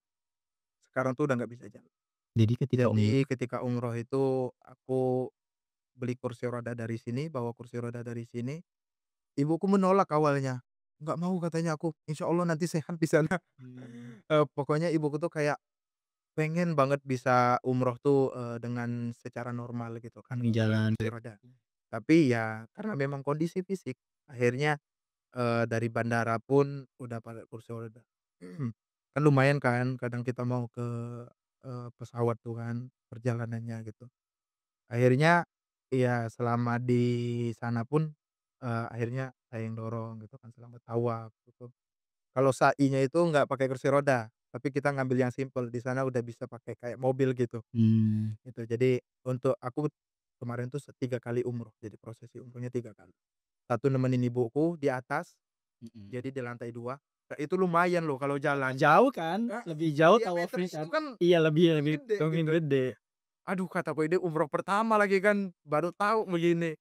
sekarang tuh udah nggak bisa jalan. jadi ketika Jadi ketika umroh itu aku beli kursi roda dari sini, bawa kursi roda dari sini, ibuku menolak awalnya, "Nggak mau," katanya aku, "Insya Allah nanti sehat di sana." Pokoknya ibuku tuh kayak pengen banget bisa umroh tuh, dengan secara normal gitu kan, jalan kursi roda. Tapi ya karena memang kondisi fisik, akhirnya dari bandara pun udah pakai kursi roda. Kan lumayan kan kadang kita mau ke, pesawat tuh kan perjalanannya gitu. Akhirnya ya selama di sana pun, akhirnya saya yang dorong gitu kan selama tawaf gitu. Kalau sa'inya itu nggak pakai kursi roda, tapi kita ngambil yang simpel, di sana udah bisa pakai kayak mobil gitu, Mmm. gitu. Jadi untuk aku kemarin tuh 3 kali umroh, jadi prosesi umrohnya 3 kali. Satu nemenin ibuku di atas, Mhm. jadi di lantai 2, itu lumayan loh kalau Lebih jalan. jauh kan? Lebih jauh tawafnya Diameternya kan? itu kan Iya lebih lumayan lebih gede lumayan gitu. gede. Aduh kataku ini umroh pertama lagi kan, baru tahu begini.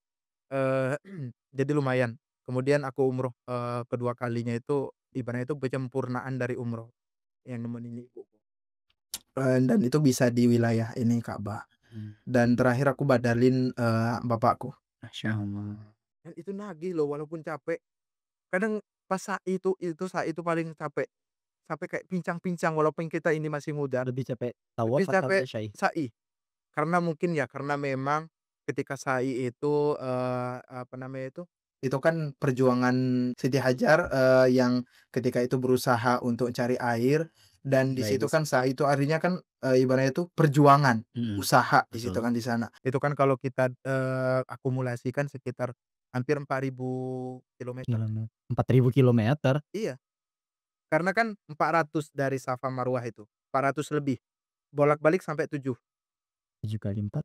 Eee, jadi lumayan. Kemudian aku umroh, kedua kalinya itu ibaratnya itu penyempurnaan dari umroh, yang nemenin ibuku. Dan itu bisa di wilayah ini Ka'bah. Mmm. Dan terakhir aku badalin, bapakku. Masya Allah. Dan itu nagih loh walaupun capek. Kadang pas sa'i itu paling capek, sampai kayak pincang-pincang walaupun kita ini masih muda, Lebih capek lebih tawaf atau capek sa'i? sa'i. Karena mungkin ya, karena memang ketika sa'i itu, apa namanya itu, Itu kan perjuangan Siti Hajar, yang ketika itu berusaha untuk cari air dan di Baik. situ kan sa'i itu artinya kan, ibaratnya itu perjuangan, Mhm. usaha di situ Betul. kan di sana. itu kan kalau kita, akumulasikan sekitar hampir 4.000 kilometer. 4.000 kilometer? Iya, karena kan 400 dari Safa Marwah itu, 400 lebih, bolak-balik sampai 7. 7 kali 4,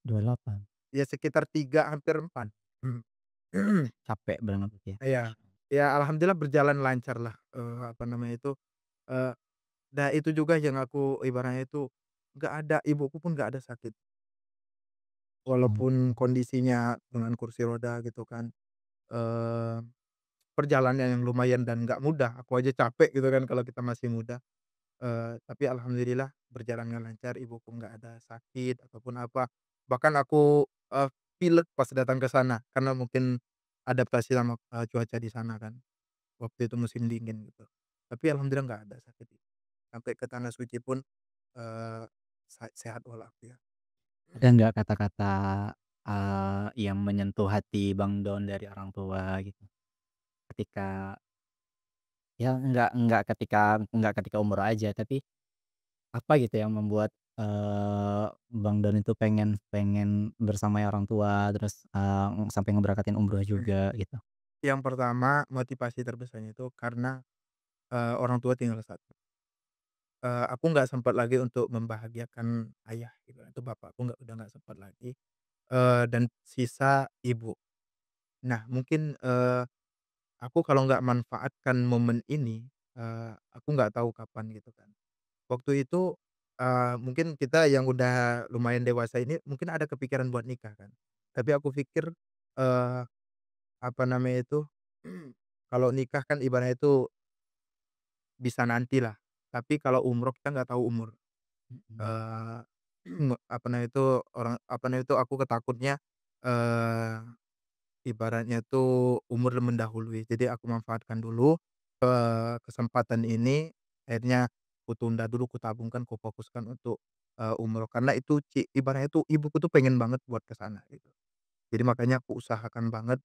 28. Ya sekitar 3 hampir 4. Capek banget ya. Iya. Ya alhamdulillah berjalan lancarlah, apa namanya itu, eee, itu juga yang aku ibaratnya itu nggak ada, ibuku pun nggak ada sakit. Mmm. Walaupun kondisinya dengan kursi roda gitu kan, eee, perjalanan yang lumayan dan nggak mudah, aku aja capek gitu kan kalau kita masih muda, tapi alhamdulillah berjalannya lancar, ibuku nggak ada sakit ataupun apa. Bahkan aku, pilek pas datang ke sana karena mungkin adaptasi sama, cuaca di sana kan. Waktu itu musim dingin gitu. Tapi alhamdulillah nggak ada sakit. Sampai ke tanah suci pun, eee, sehat walafiat. Ada nggak kata-kata, yang menyentuh hati Bang Don dari orang tua gitu? Ketika ya nggak ketika umroh aja, tapi apa gitu yang membuat, Bang Don itu pengen pengen bersamanya orang tua, terus, sampai ngeberangkatin umroh juga gitu? Yang pertama motivasi terbesarnya itu karena, orang tua tinggal satu. Aku nggak sempat lagi untuk membahagiakan ayah gitu atau bapakku udah nggak sempat lagi, dan sisa ibu. Nah mungkin, aku kalau nggak manfaatkan momen ini, aku nggak tahu kapan gitu kan. Waktu itu, mungkin kita yang udah lumayan dewasa ini mungkin ada kepikiran buat nikah kan. Tapi aku pikir, eee, apa namanya itu, kalau nikah kan ibaratnya itu bisa nantilah, tapi kalau umroh kita nggak tahu umur. Mhm. Eee, apa namanya itu, apa namanya itu, aku ketakutnya, eee, ibaratnya tuh umur mendahului. Jadi aku manfaatkan dulu, kesempatan ini, akhirnya kutunda dulu, kutabungkan, kufokuskan untuk, umroh. Karena itu ibaratnya tuh ibuku tuh pengen banget buat ke sana gitu. Jadi makanya aku usahakan banget,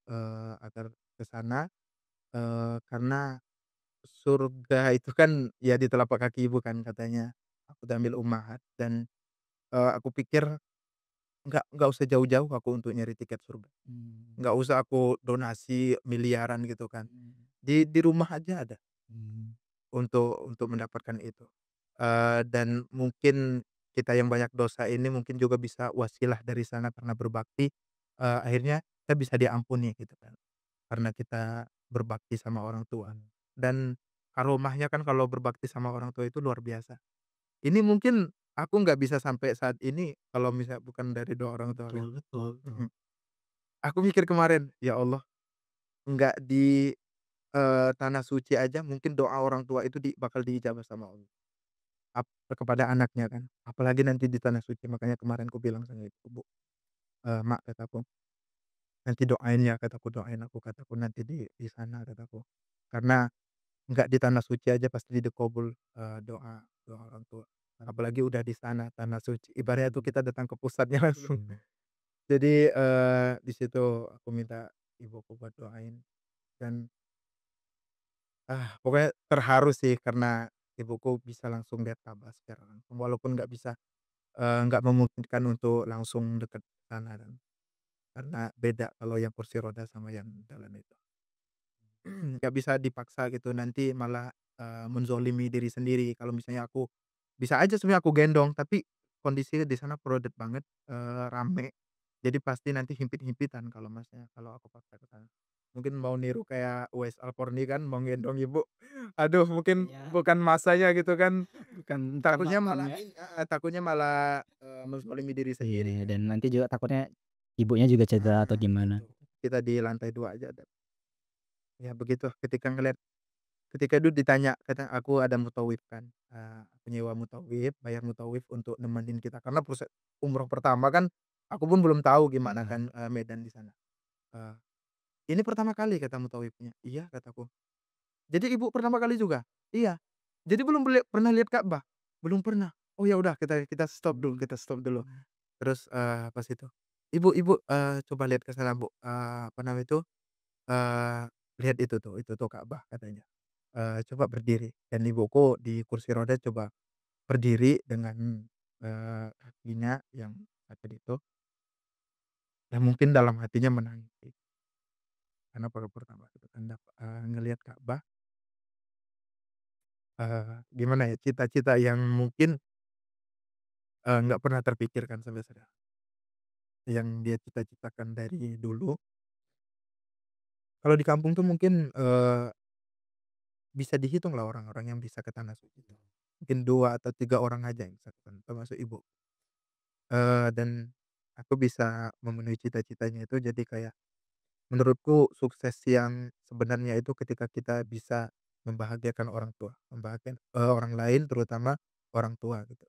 agar ke sana, karena surga itu kan ya di telapak kaki ibu kan katanya. Aku ambil ummahat dan, aku pikir nggak usah jauh-jauh aku untuk nyari tiket surga. Mmm. Nggak usah aku donasi miliaran gitu kan. Mmm. Di rumah aja ada Mmm. untuk mendapatkan itu. Dan mungkin kita yang banyak dosa ini mungkin juga bisa wasilah dari sana karena berbakti, akhirnya kita bisa diampuni gitu kan, karena kita berbakti sama orang tua. Dan karomahnya kan kalau berbakti sama orang tua itu luar biasa. Ini mungkin aku nggak bisa sampai saat ini kalau bukan dari doa orang tua kan. Betul betul. Mhm. Aku mikir kemarin, ya Allah, nggak di, tanah suci aja mungkin doa orang tua itu bakal diijabah sama Allah. Kepada anaknya kan, apalagi nanti di tanah suci. Makanya kemarin aku bilang sama ibu, "Mak," kataku, "nanti doain ya," kataku, "doain aku," kataku, "nanti di sana," kataku. Karena nggak di tanah suci aja pasti dikabul, doa doa orang tua. Apalagi udah di sana tanah suci, ibaratnya tuh kita datang ke pusatnya langsung. Jadi, di situ aku minta ibuku buat doain dan Pokoknya terharu sih karena ibuku bisa langsung lihat Ka'bah secara langsung walaupun nggak memungkinkan untuk langsung deket sana kan, karena beda kalau yang kursi roda sama yang jalan itu. Nggak bisa dipaksa gitu nanti malah, menzolimi diri sendiri kalau misalnya aku bisa aja sebenarnya aku gendong tapi kondisinya di sana crowded banget, rame, jadi pasti nanti himpit-himpitan kalau aku paksa ke sana. Mungkin mau niru kayak Uwais Al-Qarni kan mau gendong ibu, aduh mungkin Iya. bukan masanya gitu kan, Bukan takutnya tempatnya malah ya. takutnya malah, menzalimi diri Iya, sendiri kan. dan nanti juga takutnya ibunya juga cedera atau gimana. Itu, kita di lantai 2 aja ya begitu ketika itu ditanya aku ada mutawif kan, aku nyewa mutawif, bayar mutawif untuk nemenin kita karena umroh pertama kan, aku pun belum tahu gimana kan, medan di sana. Eee, "Ini pertama kali?" kata mutawifnya. "Iya," kataku. "Jadi ibu pertama kali juga?" "Iya." "Jadi belum pernah lihat Ka'bah?" "Belum pernah." "Oh ya udah kita stop dulu." Terus, pas itu, "Ibu, coba lihat ke sana Bu, apa namanya itu, lihat itu tuh Ka'bah," katanya. "Coba berdiri." Dan ibuku di kursi roda coba berdiri dengan, kakinya yang tadi itu, ya mungkin dalam hatinya menangis sih, karena baru pertama gitu kan ngelihat Ka'bah, gimana ya, cita-cita yang mungkin, nggak pernah terpikirkan sampai sekarang, yang dia cita-citakan dari dulu. Kalau di kampung tuh mungkin, bisa dihitung lah orang-orang yang bisa ke tanah suci itu. Mungkin 2 atau 3 orang aja yang bisa ke sana, termasuk ibu. Dan aku bisa memenuhi cita-citanya itu jadi kayak menurutku sukses yang sebenarnya itu ketika kita bisa membahagiakan orang tua, orang lain terutama orang tua gitu.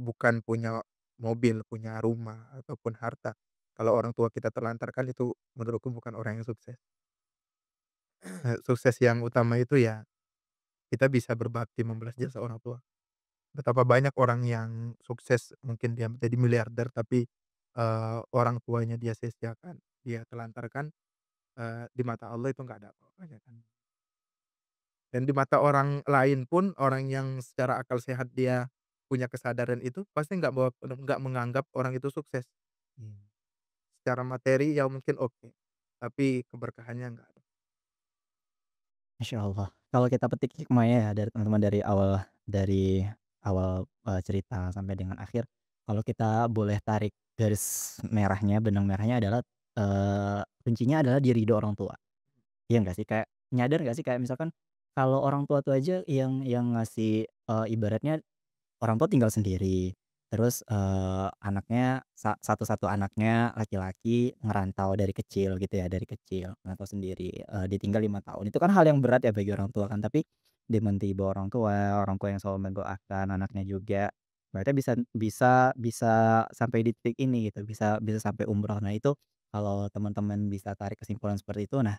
Bukan punya mobil, punya rumah, ataupun harta. Kalau orang tua kita terlantarkan itu menurutku bukan orang yang sukses. Sukses yang utama itu ya kita bisa berbakti membalas jasa orang tua. Betapa banyak orang yang sukses mungkin dia jadi miliarder tapi, orang tuanya dia sia-siakan, dia telantarkan, di mata Allah itu nggak ada apa-apanya kan. Dan di mata orang lain pun, orang yang secara akal sehat dia punya kesadaran itu pasti nggak menganggap orang itu sukses. Secara materi ya mungkin oke, tapi keberkahannya nggak ada. Masya Allah. Kalau kita petik hikmahnya ya dari teman-teman dari awal, cerita sampai dengan akhir, kalau kita boleh tarik garis merahnya, benang merahnya adalah, kuncinya adalah di ridho orang tua. Iya nggak sih? Kayak nyadar nggak sih kayak misalkan kalau orang tua tuh aja yang ngasih, ibaratnya orang tua tinggal sendiri, terus, anaknya satu-satu anaknya laki-laki ngerantau dari kecil gitu ya, dari kecil ngerantau sendiri, ditinggal 5 tahun. Itu kan hal yang berat ya bagi orang tua kan, tapi dengan tiba orang tua yang selalu mendoakan anaknya juga, berarti bisa sampai di titik ini gitu, bisa bisa sampai umroh. Nah itu kalau teman-teman bisa tarik kesimpulan seperti itu, nah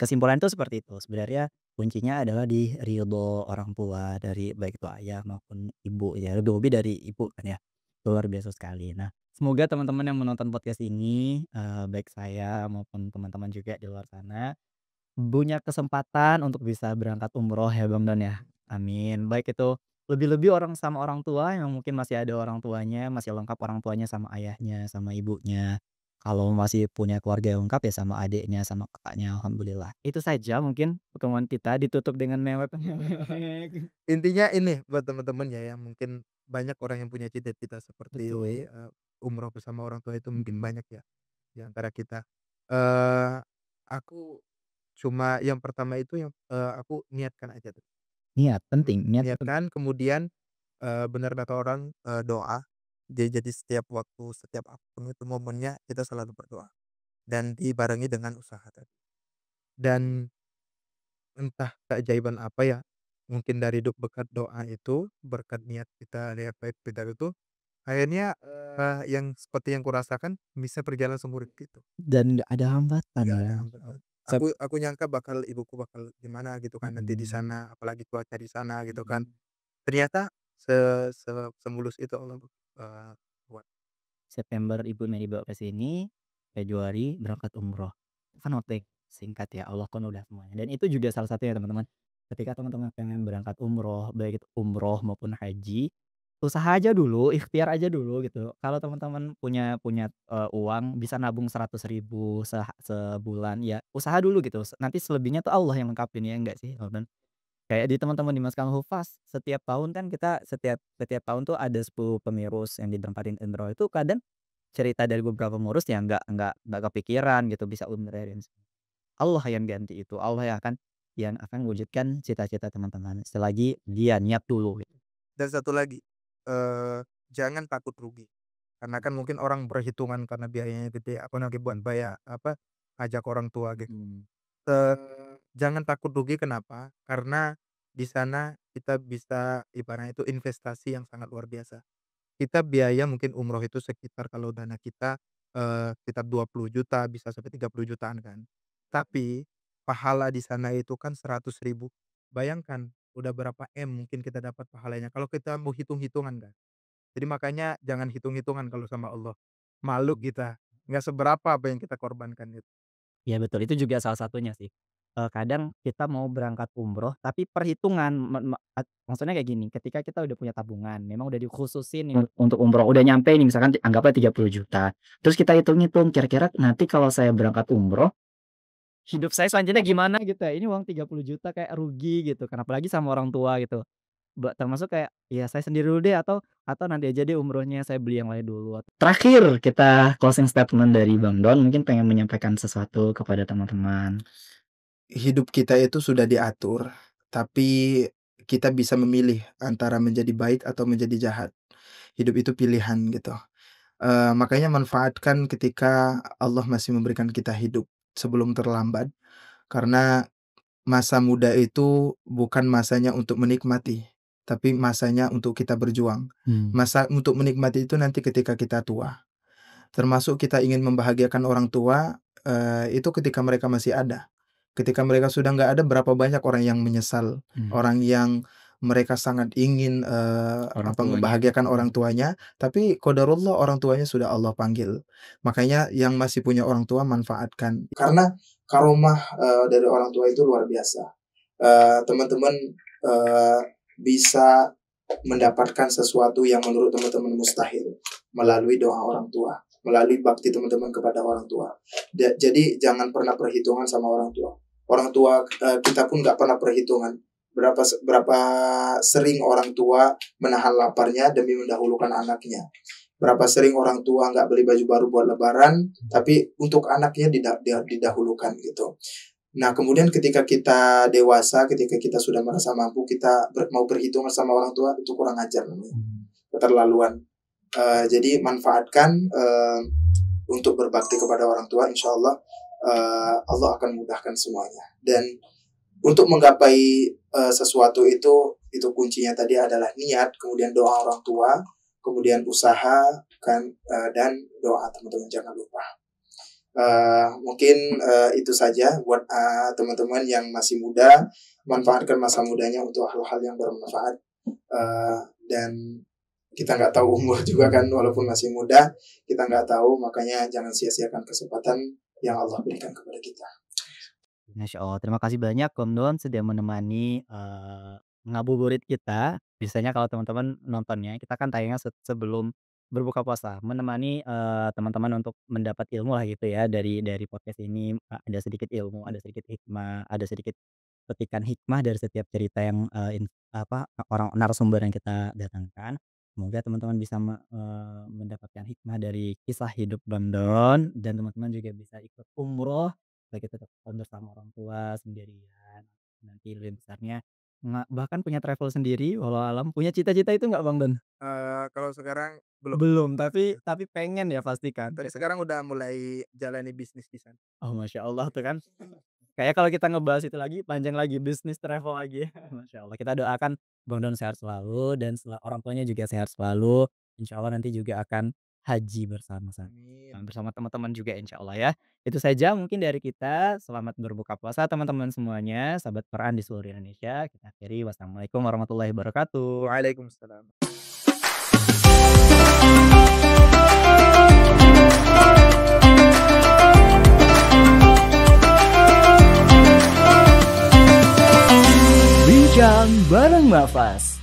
kesimpulan itu seperti itu, sebenarnya kuncinya adalah di ridho orang tua dari baik itu ayah maupun ibu ya, lebih-lebih dari ibu kan ya, itu luar biasa sekali. Nah, semoga teman-teman yang menonton podcast ini, baik saya maupun teman-teman juga di luar sana, punya kesempatan untuk bisa berangkat umroh ya Bang Don ya, amin. Baik itu lebih-lebih sama orang tua yang mungkin masih ada orang tuanya, masih lengkap orang tuanya sama ayahnya, sama ibunya. Kalau masih punya keluarga yang lengkap ya sama adiknya, sama kakaknya, alhamdulillah. Itu saja mungkin pertemuan kita ditutup dengan mewek-mewek. Intinya ini buat teman-teman ya yang mungkin banyak orang yang punya cita-cita seperti, Betul, umroh bersama orang tua itu mungkin mhm. banyak ya di antara kita. Eee, aku cuma yang pertama itu aku niatkan aja tuh, Niat penting, niat itu niatkan kemudian, bener kata orang, doa. Jadi setiap waktu, setiap apapun itu momennya kita selalu berdoa dan dibarengi dengan usaha tadi. Dan entah keajaiban apa ya, mungkin dari berkat doa itu, berkat niat kita, niat baik kita itu, akhirnya, yang seperti yang kurasakan bisa berjalan semudah itu. dan nggak ada hambatan Nggak ada ya. hambatan. Sep Aku nyangka ibuku bakal gimana gitu kan nanti di mhm, sana, apalagi cuaca di sana gitu kan. mhm. Ternyata se se semulus itu Allah, buat. September ibu mau dibawa ke sini, Februari berangkat umroh. Kan waktu singkat ya, Allah kan udah semuanya. Dan itu juga salah satunya teman-teman, ketika teman-teman pengen berangkat umroh, baik itu umroh maupun haji, usaha aja dulu, ikhtiar aja dulu gitu. Kalau teman-teman punya punya, uang bisa nabung 100.000 sebulan, ya usaha dulu gitu, nanti selebihnya tuh Allah yang lengkapin, ya enggak sih, Ramadan? Kayak di teman-teman di Maskal Hufaz, setiap tahun kan kita setiap setiap tahun tuh ada 10 pemirus yang ditempatin umroh, itu kadang cerita dari beberapa pengurus ya nggak kepikiran gitu bisa umrah dan Allah yang ganti itu, Allah yang akan mewujudkan cita-cita teman-teman, selagi dia niat dulu gitu. Dan satu lagi, jangan takut rugi. Karena kan mungkin orang berhitungan karena biayanya gede, aku nanti buat bayar apa, ngajak orang tua gitu. Jangan takut rugi kenapa? Karena di sana kita bisa ibaratnya itu investasi yang sangat luar biasa. Kita biaya mungkin umroh itu sekitar kalau dana kita, sekitar 20 juta bisa sampai 30 jutaan kan. Tapi pahala di sana itu kan 100.000. Bayangkan udah berapa M mungkin kita dapat pahalanya kalau kita mau hitung-hitungan kan. Jadi makanya jangan hitung-hitungan kalau sama Allah. Malu kita, nggak seberapa apa yang kita korbankan itu. Ya betul, itu juga salah satunya sih. Kadang kita mau berangkat umroh tapi perhitungan maksudnya kayak gini, ketika kita udah punya tabungan, memang udah dikhususin nih untuk umroh, udah nyampe nih misalkan anggaplah 30 juta, terus kita hitung-hitung kira-kira nanti kalau saya berangkat umroh, hidup saya selanjutnya gimana gitu ya, ini uang 30 juta kayak rugi gitu kan, apalagi sama orang tua gitu. Termasuk kayak, ya saya sendiri dulu deh atau nanti aja deh umrohnya saya beli yang lain dulu. Terakhir kita closing statement dari Bang Don mungkin pengen menyampaikan sesuatu kepada teman-teman. Hidup kita itu sudah diatur, tapi kita bisa memilih antara menjadi baik atau menjadi jahat. Hidup itu pilihan gitu. Makanya manfaatkan ketika Allah masih memberikan kita hidup sebelum terlambat, karena masa muda itu bukan masanya untuk menikmati, tapi masanya untuk kita berjuang. Masa untuk menikmati itu nanti ketika kita tua. Termasuk kita ingin membahagiakan orang tua, itu ketika mereka masih ada. Ketika mereka sudah nggak ada, berapa banyak orang yang menyesal, orang yang mereka sangat ingin membahagiakan orang tuanya, tapi qadarullah orang tuanya sudah Allah panggil. Makanya yang masih punya orang tua manfaatkan, karena karomah dari orang tua itu luar biasa. Teman-teman bisa mendapatkan sesuatu yang menurut teman-teman mustahil melalui doa orang tua, melalui bakti teman-teman kepada orang tua. Jadi jangan pernah perhitungan sama orang tua. Orang tua kita pun nggak pernah perhitungan berapa sering orang tua menahan laparnya demi mendahulukan anaknya. Berapa sering orang tua nggak beli baju baru buat lebaran, tapi untuk anaknya didahulukan gitu. Nah kemudian ketika kita dewasa, ketika kita sudah merasa mampu, kita mau berhitungan sama orang tua, itu kurang ajar namanya, keterlaluan. Jadi manfaatkan untuk berbakti kepada orang tua, insya Allah Allah akan mudahkan semuanya. Dan untuk menggapai sesuatu itu kuncinya tadi adalah niat, kemudian doa orang tua, kemudian usaha kan, dan doa teman-teman jangan lupa. Mungkin itu saja buat teman-teman yang masih muda, manfaatkan masa mudanya untuk hal-hal yang bermanfaat. Dan kita nggak tahu umur juga kan, walaupun masih muda kita nggak tahu, makanya jangan sia-siakan kesempatan yang Allah berikan kepada kita. Masya Allah, terima kasih banyak Om Don sudah menemani ngabuburit kita. Biasanya kalau teman-teman nontonnya, kita kan tayangnya sebelum berbuka puasa, menemani teman-teman untuk mendapat ilmu lah gitu ya dari podcast ini. Ada sedikit ilmu, ada sedikit hikmah, ada sedikit petikan hikmah dari setiap cerita yang orang narasumber yang kita datangkan. Semoga teman-teman bisa mendapatkan hikmah dari kisah hidup Bang Don, dan teman-teman juga bisa ikut umroh baik itu bersama orang tua, sendirian, nanti lebih besarnya bahkan punya travel sendiri, walau alam. Punya cita-cita itu nggak Bang Don? Kalau sekarang belum. Belum, tapi pengen ya pasti kan? Tapi sekarang udah mulai jalani bisnis di sana. Oh Masya Allah tuh kan. Kayak kalau kita ngebahas itu lagi, panjang lagi, bisnis travel lagi. Masya Allah, kita doakan Bang Don sehat selalu, dan orang tuanya juga sehat selalu. Insya Allah nanti juga akan haji bersama teman-teman juga insya Allah ya. Itu saja mungkin dari kita. Selamat berbuka puasa teman-teman semuanya, sahabat Quran di seluruh Indonesia. Kita akhiri, wassalamualaikum warahmatullahi wabarakatuh. Waalaikumsalam. bareng Mafas.